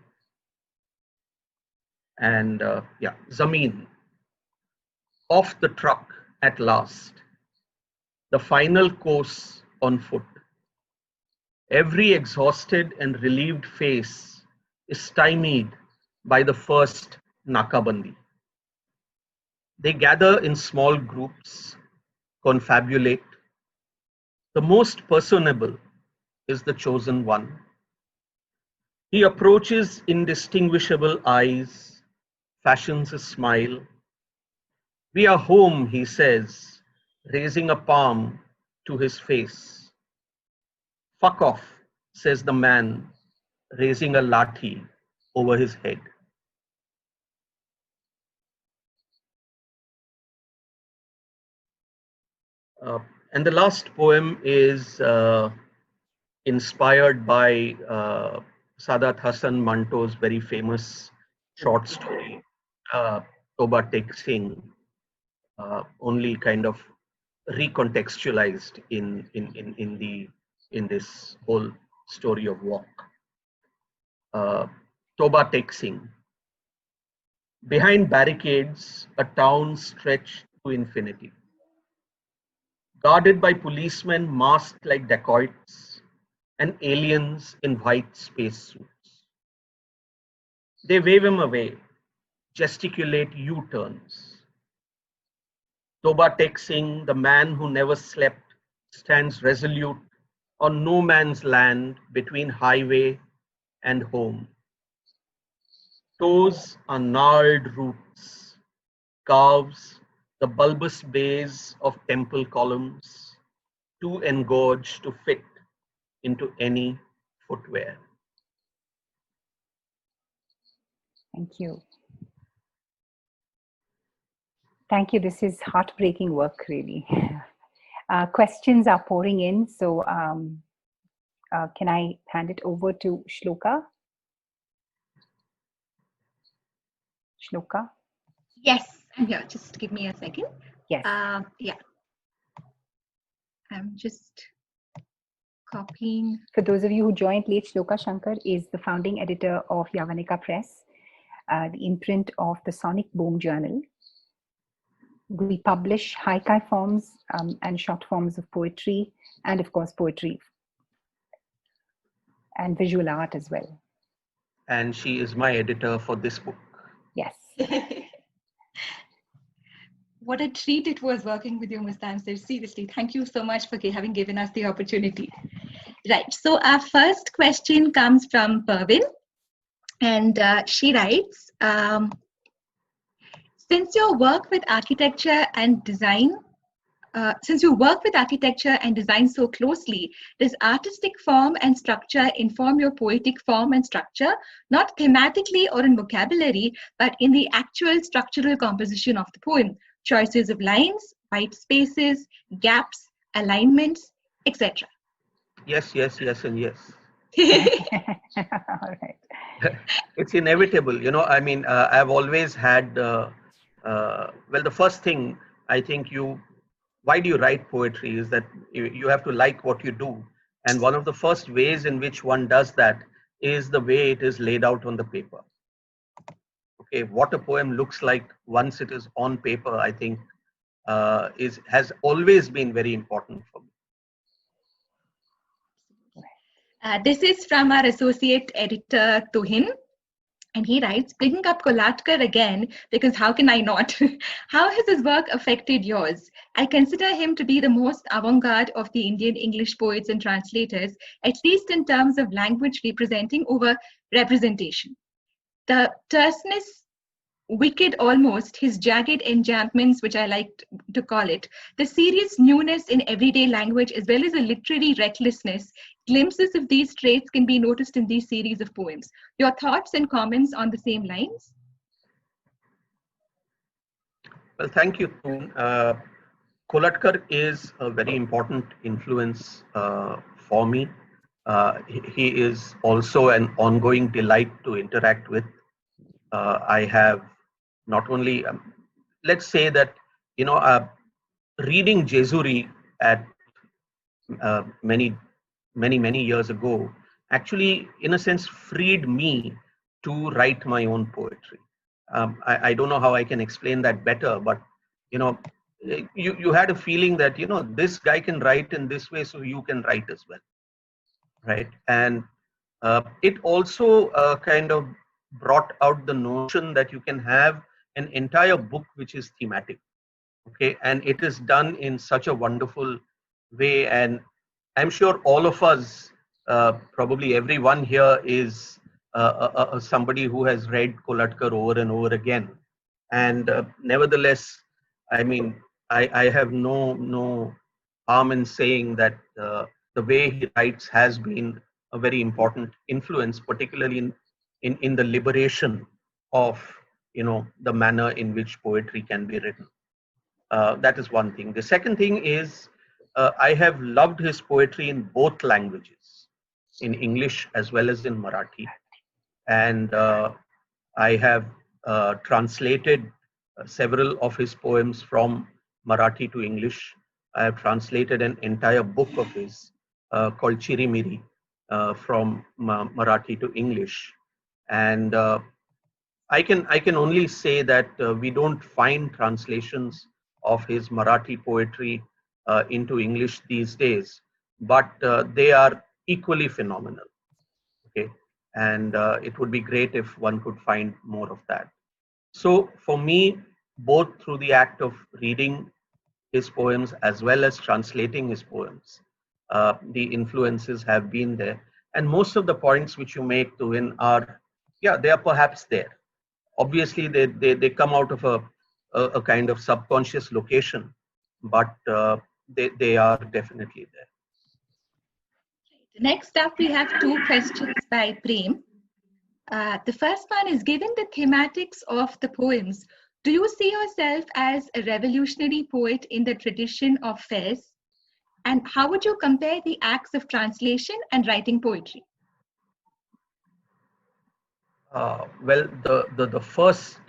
and Zameen. Off the truck at last, the final course on foot. Every exhausted and relieved face is stymied by the first nakabandi. They gather in small groups, confabulate. The most personable is the chosen one. He approaches indistinguishable eyes, fashions a smile. We are home, he says, raising a palm to his face. Fuck off, says the man, raising a lathi over his head. And the last poem is inspired by Sadat Hasan Manto's very famous short story, Toba Tek Singh, only kind of recontextualized in this whole story of Walk. Toba Tek Singh. Behind barricades, a town stretched to infinity. Guarded by policemen masked like dacoits and aliens in white spacesuits. They wave him away, gesticulate U-turns. Toba Tek Singh, the man who never slept, stands resolute on no man's land between highway and home. Toes are gnarled roots, carves the bulbous base of temple columns, too engorged to fit into any footwear. Thank you. Thank you. This is heartbreaking work, really. Questions are pouring in, so can I hand it over to Shloka? Shloka? Yes, I'm here. Just give me a second. Yes. Yeah. I'm just copying. For those of you who joined late, Shloka Shankar is the founding editor of Yavanika Press, the imprint of the Sonic Boom Journal. We publish haikai forms and short forms of poetry, and of course poetry and visual art as well. And she is my editor for this book. Yes. What a treat it was working with you, Mustansir. Seriously, thank you so much for having given us the opportunity. Right, so our first question comes from Pervin, and she writes, since you work with architecture and design so closely, does artistic form and structure inform your poetic form and structure, not thematically or in vocabulary, but in the actual structural composition of the poem? Choices of lines, white spaces, gaps, alignments, etc. Yes, and yes. All right. It's inevitable. I mean, I've always had, well, the first thing I think why do you write poetry is that you have to like what you do. And one of the first ways in which one does that is the way it is laid out on the paper. Okay, what a poem looks like once it is on paper, I think has always been very important for me. This is from our associate editor, Tuhin. And he writes, bringing up Kolatkar again, because how can I not? How has his work affected yours? I consider him to be the most avant-garde of the Indian English poets and translators, at least in terms of language representing over representation. The terseness, wicked almost, his jagged enjambments, which I like to call it, the serious newness in everyday language, as well as a literary recklessness, glimpses of these traits can be noticed in these series of poems. Your thoughts and comments on the same lines? Well, thank you, Poon. Kolatkar is a very important influence for me. He is also an ongoing delight to interact with. I have not only, let's say that, reading Jesuri at many years ago, actually, in a sense, freed me to write my own poetry. I don't know how I can explain that better, but, you had a feeling that, this guy can write in this way, so you can write as well, right? And it also kind of brought out the notion that you can have an entire book which is thematic, okay, and it is done in such a wonderful way. And I'm sure all of us, probably everyone here, is somebody who has read Kolatkar over and over again, and nevertheless, I mean, I have no harm in saying that the way he writes has been a very important influence, particularly in the liberation of the manner in which poetry can be written. That is one thing. The second thing is I have loved his poetry in both languages, in English as well as in Marathi, and I have translated several of his poems from Marathi to English. I have translated an entire book of his called Chirimiri from Marathi to English, and I can only say that we don't find translations of his Marathi poetry into English these days, but they are equally phenomenal. Okay, and it would be great if one could find more of that. So for me, both through the act of reading his poems as well as translating his poems. The influences have been there. And most of the points which you make, Tuhin, are, yeah, they are perhaps there. Obviously, they come out of a kind of subconscious location, but they are definitely there. Next up, we have two questions by Prem. The first one is, given the thematics of the poems, do you see yourself as a revolutionary poet in the tradition of Fez? And how would you compare the acts of translation and writing poetry? Well, the first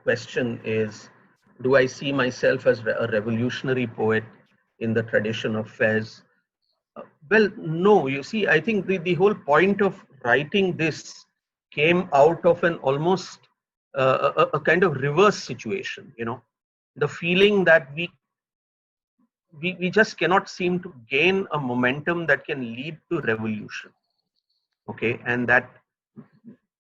question is, do I see myself as a revolutionary poet in the tradition of Fez? Well, no. You see, I think the whole point of writing this came out of an almost a kind of reverse situation. You know, the feeling that we just cannot seem to gain a momentum that can lead to revolution. Okay, and that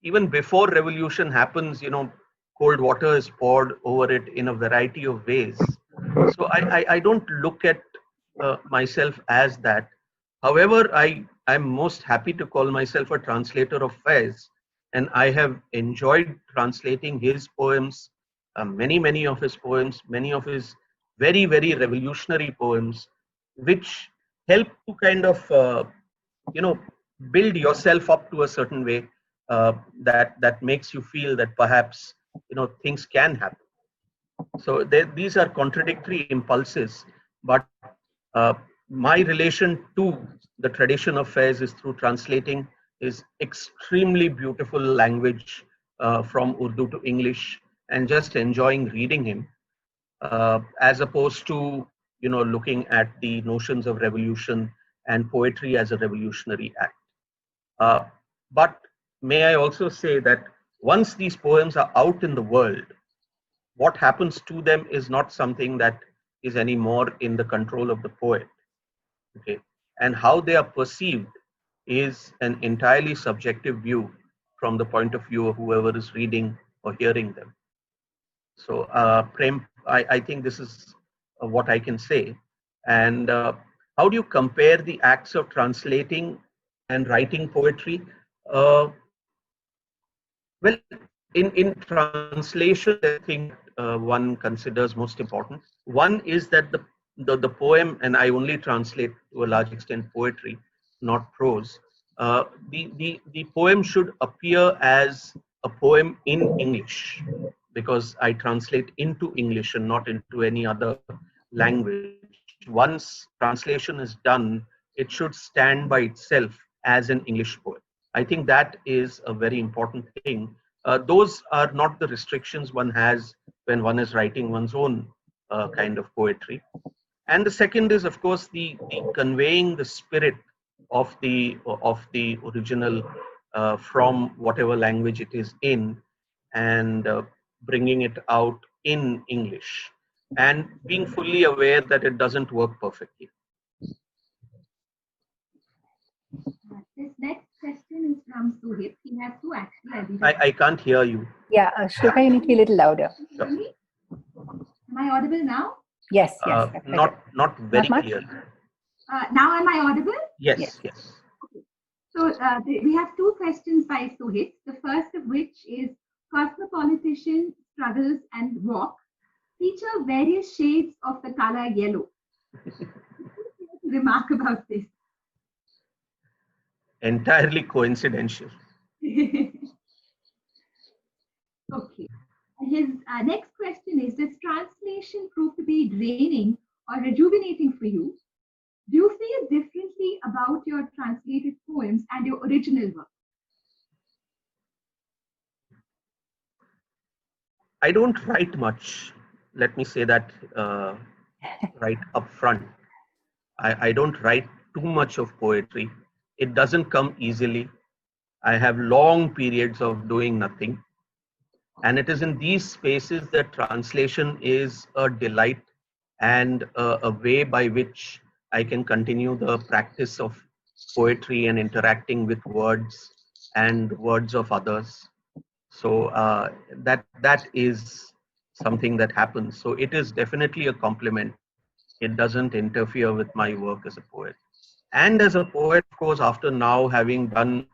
even before revolution happens, you know, cold water is poured over it in a variety of ways. So I don't look at myself as that. However, I'm most happy to call myself a translator of Fez, and I have enjoyed translating his poems, many of his poems, many of his very revolutionary poems, which help to kind of you know, build yourself up to a certain way that makes you feel that perhaps, you know, things can happen. So these are contradictory impulses, but uh, my relation to the tradition of Fez is through translating his extremely beautiful language from Urdu to English, and just enjoying reading him, as opposed to, you know, looking at the notions of revolution and poetry as a revolutionary act. Uh, but may I also say that once these poems are out in the world, what happens to them is not something that is any more in the control of the poet. Okay, and how they are perceived is an entirely subjective view from the point of view of whoever is reading or hearing them. So, Prem, I think this is what I can say. And how do you compare the acts of translating and writing poetry? Uh, well, in translation, there are things one considers most important. One is that the poem, and I only translate to a large extent poetry, not prose. The poem should appear as a poem in English, because I translate into English and not into any other language. Once translation is done, it should stand by itself as an English poem. I think that is a very important thing. Those are not the restrictions one has when one is writing one's own kind of poetry. And the second is, of course, the conveying the spirit of the original from whatever language it is in, and bringing it out in English, and being fully aware that it doesn't work perfectly. This next question is from Suhit. He has two actually. I can't hear you. Yeah, Shloka, you need to be a little louder. Sure. Am I audible now? Yes, Not very not clear. Now am I audible? Yes. Okay. So we have two questions by Suhit. The first of which is, Cosmopolitician, Struggles and Walk feature various shades of the color yellow. Remark about this. Entirely coincidental. Okay. His next question is, does translation prove to be draining or rejuvenating for you? Do you feel differently about your translated poems and your original work? I don't write much. Let me say that right up front. I don't write too much of poetry. It doesn't come easily. I have long periods of doing nothing. And it is in these spaces that translation is a delight and a way by which I can continue the practice of poetry and interacting with words and words of others. So that is something that happens. So it is definitely a compliment It doesn't interfere with my work as a poet. And as a poet, of course, after now having done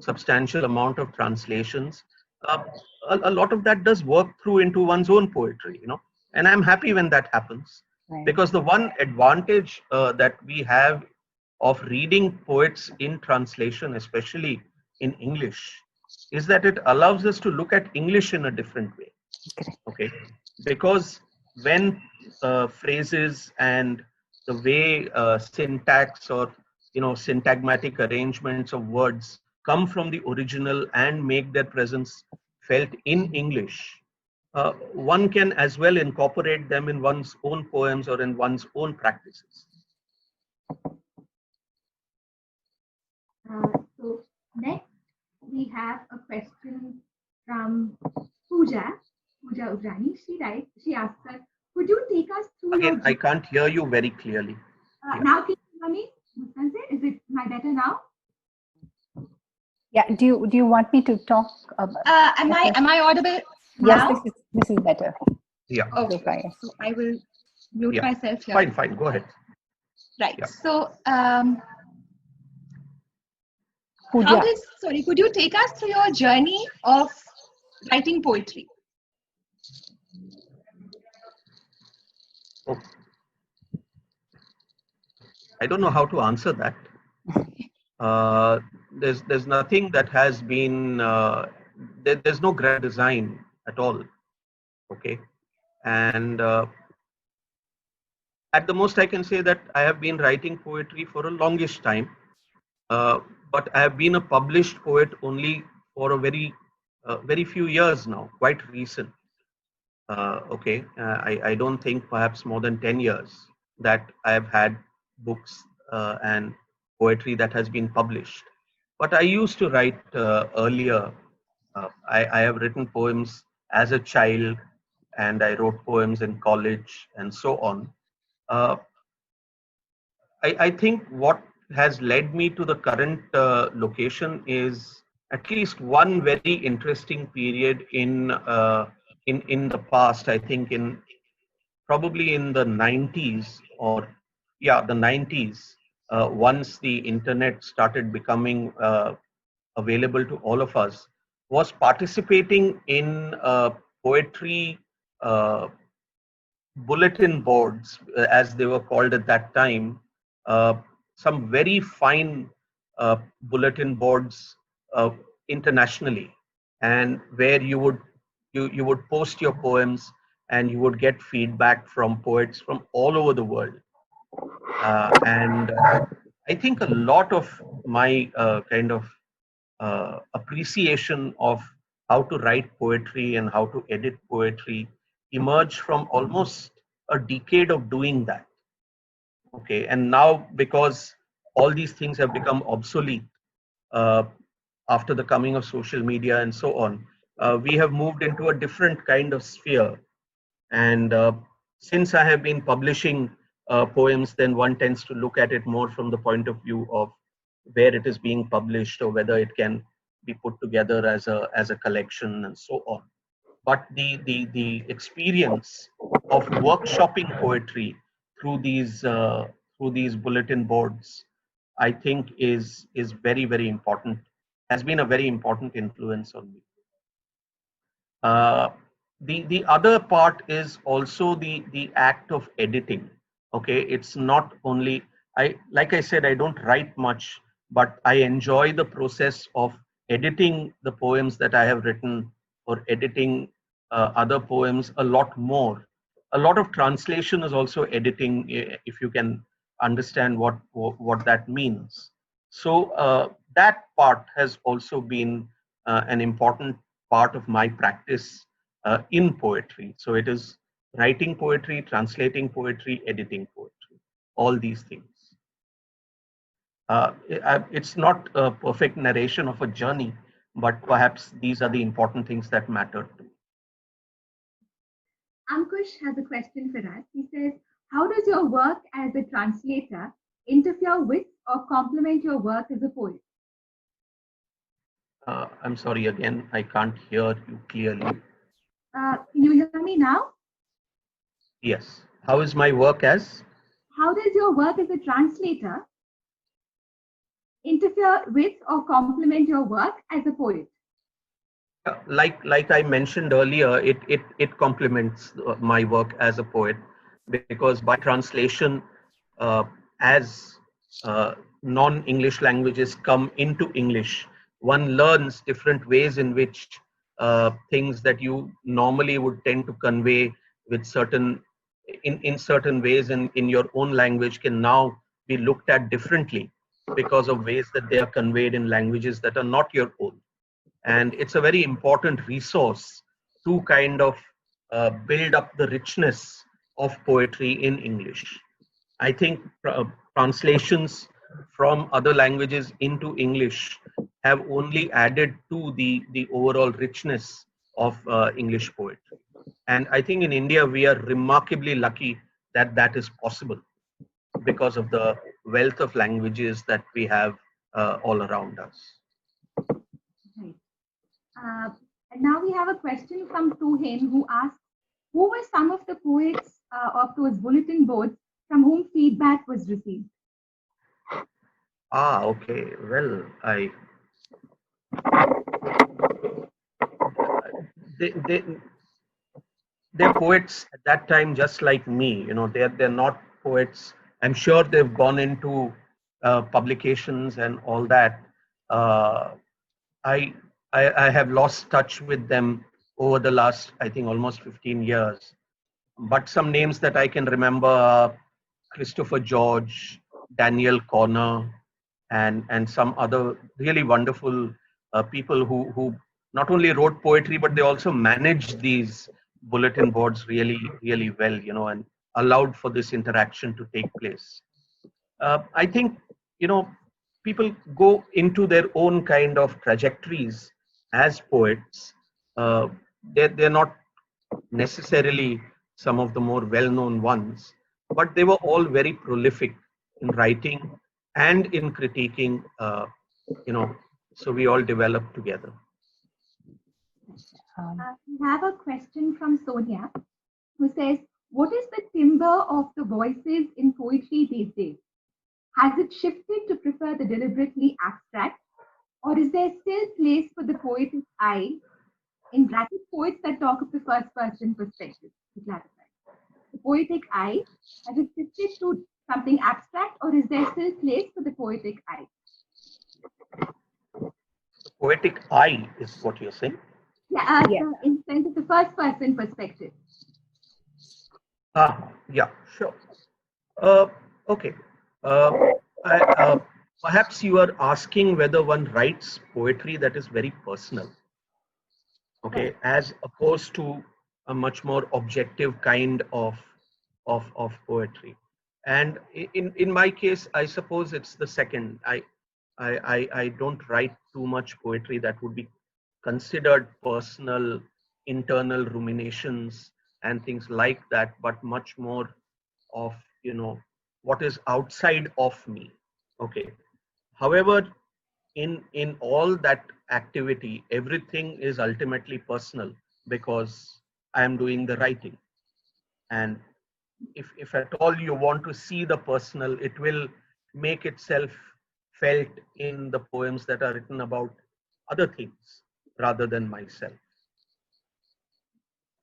substantial amount of translations, uh, a lot of that does work through into one's own poetry, and I'm happy when that happens, Right. because the one advantage that we have of reading poets in translation, especially in English, is that it allows us to look at English in a different way. Correct. Okay, because when phrases and the way syntax or syntagmatic arrangements of words come from the original and make their presence felt in English, one can as well incorporate them in one's own poems or in one's own practices. So next we have a question from Pooja Ugrani. She asks us, could you take us through Again, I can't hear you very clearly. Now can you hear me? Mustansir, is it my better now? Yeah. Do you want me to talk? Am I audible Yes, now? this is better. Yeah. Okay. So I will mute myself here. Fine. Go ahead. Right. Yeah. So Pooja. could you take us through your journey of writing poetry? Oh. I don't know how to answer that. There's nothing that has been, there's no grand design at all. Okay. And at the most I can say that I have been writing poetry for a longish time. But I have been a published poet only for a very few years now, quite recent. Okay. I don't think perhaps more than 10 years that I have had books and poetry that has been published. But I used to write earlier. I have written poems as a child, and I wrote poems in college and so on. Uh, I think what has led me to the current location is at least one very interesting period in the past. I think in probably in the 90s, or the 90s, once the internet started becoming available to all of us, was participating in poetry uh, bulletin boards, as they were called at that time. uh, some very fine bulletin boards uh, internationally, and where you would post your poems and you would get feedback from poets from all over the world. And I think a lot of my kind of appreciation of how to write poetry and how to edit poetry emerged from almost a decade of doing that. Okay, and now because all these things have become obsolete uh, after the coming of social media and so on, we have moved into a different kind of sphere. And since I have been publishing poems, then one tends to look at it more from the point of view of where it is being published or whether it can be put together as a collection and so on. But the experience of workshopping poetry through these bulletin boards, I think is very important. Has been a very important influence on me. Uh, the other part is also the act of editing. Okay, it's not only, like I said, I don't write much, but I enjoy the process of editing the poems that I have written, or editing other poems a lot more. A lot of translation is also editing, if you can understand what that means. So that part has also been an important part of my practice in poetry. So it is writing poetry, translating poetry, editing poetry, all these things. It's not a perfect narration of a journey, but perhaps these are the important things that matter to me. Ankush has a question for us. He says, how does your work as a translator interfere with or complement your work as a poet? I'm sorry, again, I can't hear you clearly. Can you hear me now? Yes. How is my work as? how does your work as a translator interfere with or complement your work as a poet? Like I mentioned earlier, it complements my work as a poet, because by translation, as non-English languages come into English, one learns different ways in which things that you normally would tend to convey with certain in certain ways in your own language can now be looked at differently because of ways that they are conveyed in languages that are not your own. And it's a very important resource to kind of build up the richness of poetry in English. I think translations from other languages into English have only added to the overall richness of English poetry. And I think in India, we are remarkably lucky that that is possible because of the wealth of languages that we have all around us. Right. And now we have a question from Tuhin, who asks, who were some of the poets of those bulletin boards from whom feedback was received? Okay. Well, they're poets at that time, just like me. You know, they're not poets. I'm sure they've gone into publications and all that. Uh, I, I have lost touch with them over the last, I think, almost 15 years. But some names that I can remember are Christopher George, Daniel Corner, and some other really wonderful people who not only wrote poetry, but they also managed these bulletin boards really well, you know, and allowed for this interaction to take place. I think, you know, people go into their own kind of trajectories as poets. They're not necessarily some of the more well-known ones, but they were all very prolific in writing and in critiquing, you know, so we all developed together. We have a question from Sonia, who says, what is the timbre of the voices in poetry these days? Has it shifted to prefer the deliberately abstract, or is there still place for the poetic eye, in bracket poets that talk of the first person perspective, to clarify? The poetic eye, has it shifted to something abstract, or is there still place for the poetic eye? Poetic eye is what you're saying? Yeah, in sense of the first person perspective. Yeah, sure. Okay. Perhaps you are asking whether one writes poetry that is very personal, okay, as opposed to a much more objective kind of poetry. And in my case, I suppose it's the second. I don't write too much poetry that would be considered personal, internal ruminations and things like that, but much more of, you know, what is outside of me. Okay. However, in all that activity, everything is ultimately personal because I am doing the writing. And if at all you want to see the personal, it will make itself felt in the poems that are written about other things rather than myself.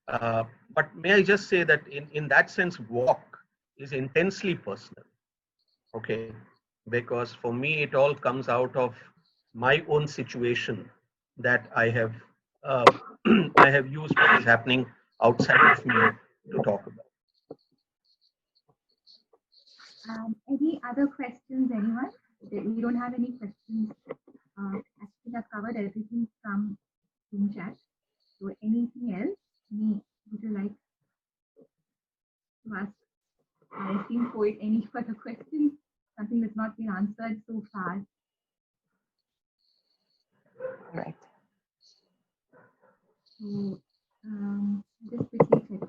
But may I just say that in that sense, walk is intensely personal. Okay, because for me, it all comes out of my own situation that I have I have used what is happening outside of me to talk about. Any other questions, anyone? We don't have any questions. Actually, I've covered everything from Zoom chat. So anything else? Would you like to ask our esteemed poet any further questions? Something that's not been answered so far. Right. So just quickly check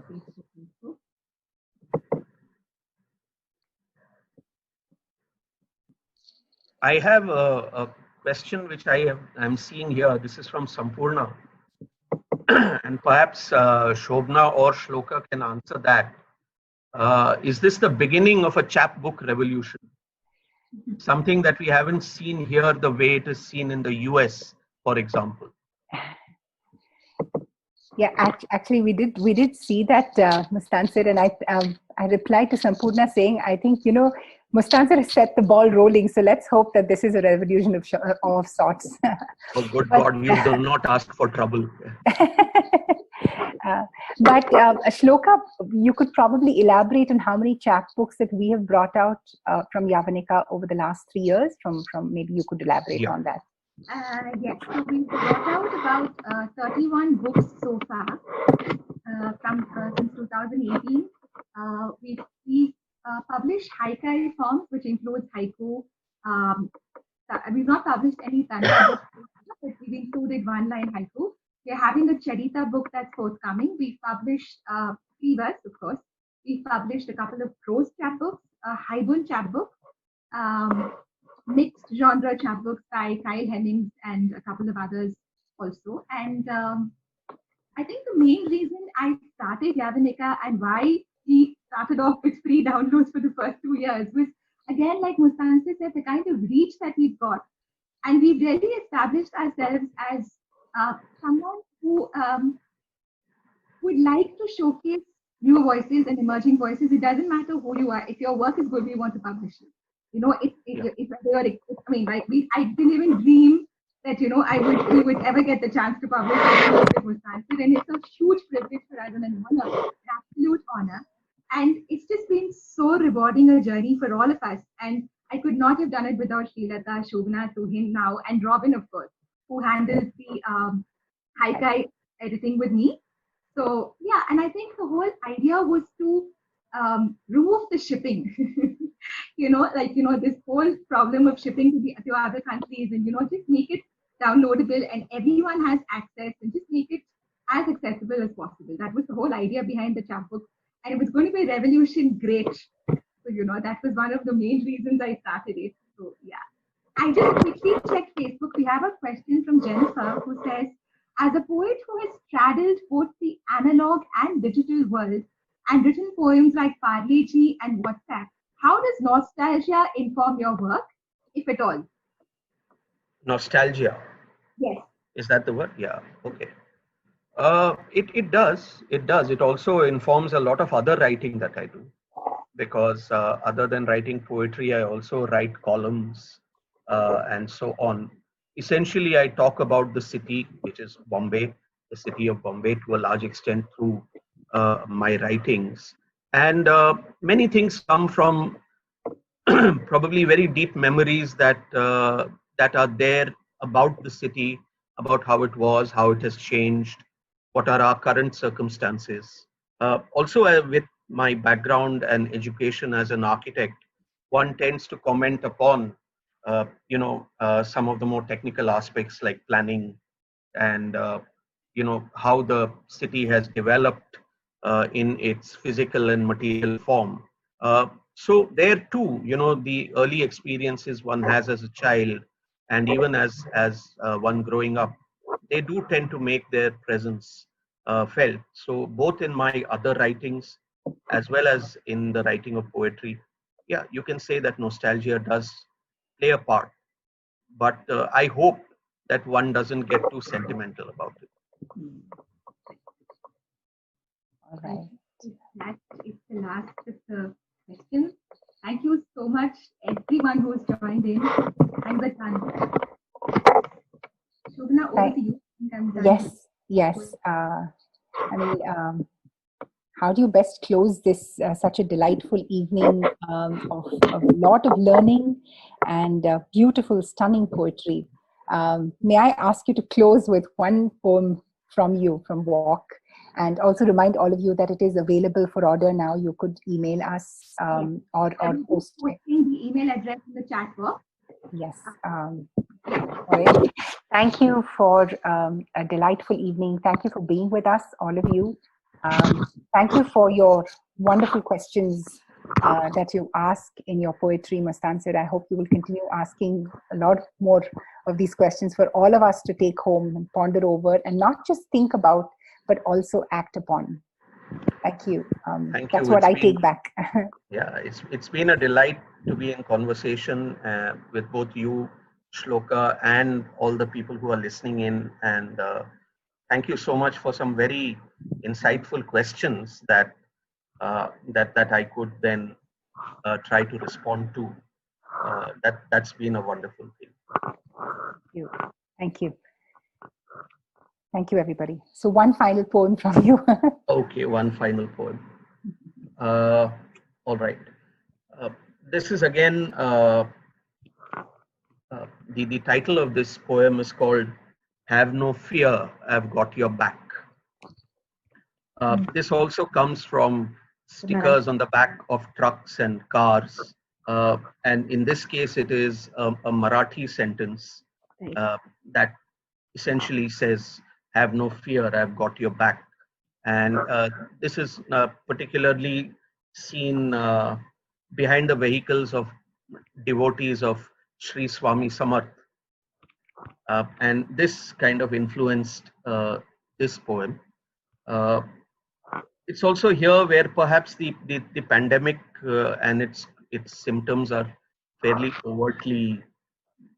Facebook. I have a question which I'm seeing here. This is from Sampurna, and perhaps Shobna or Shloka can answer that. is this the beginning of a chapbook revolution? Something that we haven't seen here the way it is seen in the US, for example. Yeah, actually, we did see that, Mustansir, and I replied to Sampurna saying, I think, Mustansir has set the ball rolling, so let's hope that this is a revolution of sorts. Oh, good God, you do not ask for trouble. But Shloka, you could probably elaborate on how many chapbooks that we have brought out from Yavanika over the last 3 years. From maybe you could elaborate on that. Yes, so we brought out about 31 books so far from since 2018. We published haikai forms, which includes haiku. We've not published any Tantra books, but we've included one-line haiku. We're having a Charita book that's forthcoming. We've published Fevers, of course. We've published a couple of prose chapbooks, a Haibun chapbook, mixed genre chapbooks by Kyle Hennings and a couple of others also. And I think the main reason I started Yavanika and why we started off with free downloads for the first 2 years was, again, like Mustansir said, the kind of reach that we've got. And we've really established ourselves as someone who would like to showcase new voices and emerging voices. It doesn't matter who you are. If your work is good, we want to publish it. I didn't even dream that, we would ever get the chance to publish with Mustansir. And it's a huge privilege for us and an honor, an absolute honor. And it's just been so rewarding a journey for all of us. And I could not have done it without Srilata, Shobhana, Tuhin now, and Robin, of course, who handles the haikai editing with me. So, yeah, and I think the whole idea was to remove the shipping. This whole problem of shipping to other countries, and just make it downloadable and everyone has access, and just make it as accessible as possible. That was the whole idea behind the chapbook, and it was going to be a revolution. Great. So that was one of the main reasons I started it. So yeah, I just quickly checked Facebook. We have a question from Jennifer who says, as a poet who has straddled both the analog and digital world and written poems like Parle Ji and WhatsApp, how does nostalgia inform your work, if at all? Nostalgia. Yes. Is that the word? Yeah. Okay. It does. It does. It also informs a lot of other writing that I do, because other than writing poetry, I also write columns and so on. Essentially, I talk about the city, which is Bombay, the city of Bombay, to a large extent through my writings. And many things come from probably very deep memories that are there about the city, about how it was, how it has changed, what are our current circumstances. Also, with my background and education as an architect, one tends to comment upon, some of the more technical aspects like planning and, how the city has developed in its physical and material form. So there too, the early experiences one has as a child, and even as one growing up, they do tend to make their presence felt. So both in my other writings as well as in the writing of poetry, yeah, you can say that nostalgia does play a part. But I hope that one doesn't get too sentimental about it. All right. That is the last of the questions. Thank you so much, everyone who's joined in. And the time. Shobhana, over to you. Yes. How do you best close this such a delightful evening of a lot of learning and beautiful, stunning poetry? May I ask you to close with one poem from you, from Walk, and also remind all of you that it is available for order now. You could email us or post it. The email address in the chat box. Yes. All right. Thank you for a delightful evening. Thank you for being with us, all of you. Thank you for your wonderful questions that you ask in your poetry, Mustansir. I hope you will continue asking a lot more of these questions for all of us to take home and ponder over, and not just think about, but also act upon. Thank you. Thank That's you. what I take back. Yeah, it's been a delight to be in conversation with both you, Shloka, and all the people who are listening in. And thank you so much for some very insightful questions that that I could then try to respond to. That's been a wonderful thing. Thank you. Thank you, everybody. So one final poem from you. Okay, one final poem. All right. This is again, the title of this poem is called Have No Fear, I've Got Your Back. This also comes from stickers on the back of trucks and cars. And in this case, it is a Marathi sentence that essentially says, have no fear, I've got your back. And this is particularly seen behind the vehicles of devotees of Sri Swami Samarth. And this kind of influenced this poem. It's also here where perhaps the pandemic and its symptoms are fairly overtly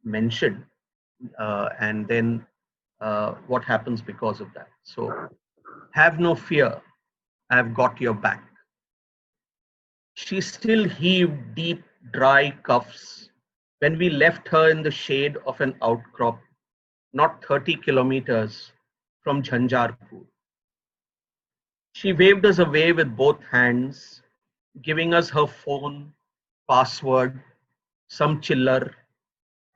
mentioned, and then what happens because of that. So, have no fear, I've got your back. She still heaved deep, dry coughs when we left her in the shade of an outcrop, not 30 kilometers from Jhanjarpur. She waved us away with both hands, giving us her phone, password, some chiller,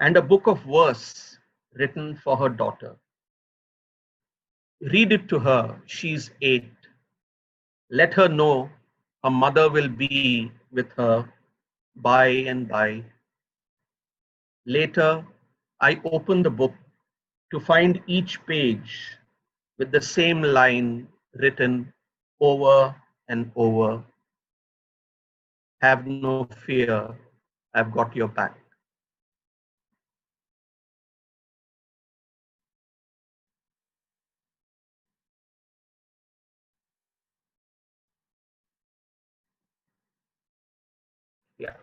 and a book of verse written for her daughter. Read it to her, she's 8. Let her know her mother will be with her by and by. Later, I open the book to find each page with the same line written over and over. Have no fear, I've got your back. Yeah.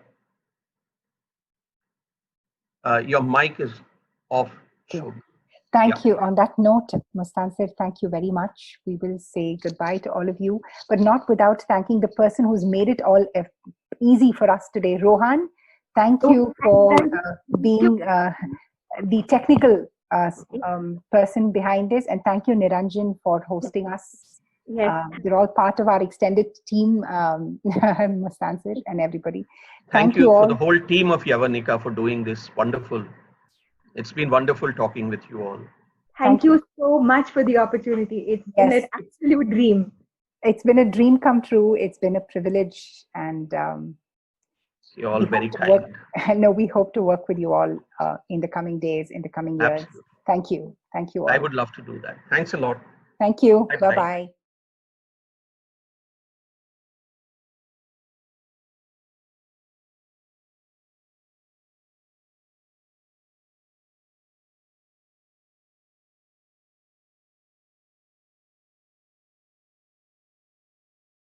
Your mic is off. Thank you. On that note, Mustansir, thank you very much. We will say goodbye to all of you, but not without thanking the person who's made it all easy for us today. Rohan, thank you for being the technical person behind this, and thank you, Niranjan, for hosting us. Yes. They're all part of our extended team, Mustansir and everybody. Thank you all. for the whole team of Yavanika for doing this wonderful. It's been wonderful talking with you all. Thank you so much for the opportunity. It's been an absolute dream. It's been a dream come true. It's been a privilege, and you're all very kind. No, we hope to work with you all in the coming days, in the coming years. Absolutely. Thank you. Thank you all. I would love to do that. Thanks a lot. Thank you. Bye-bye.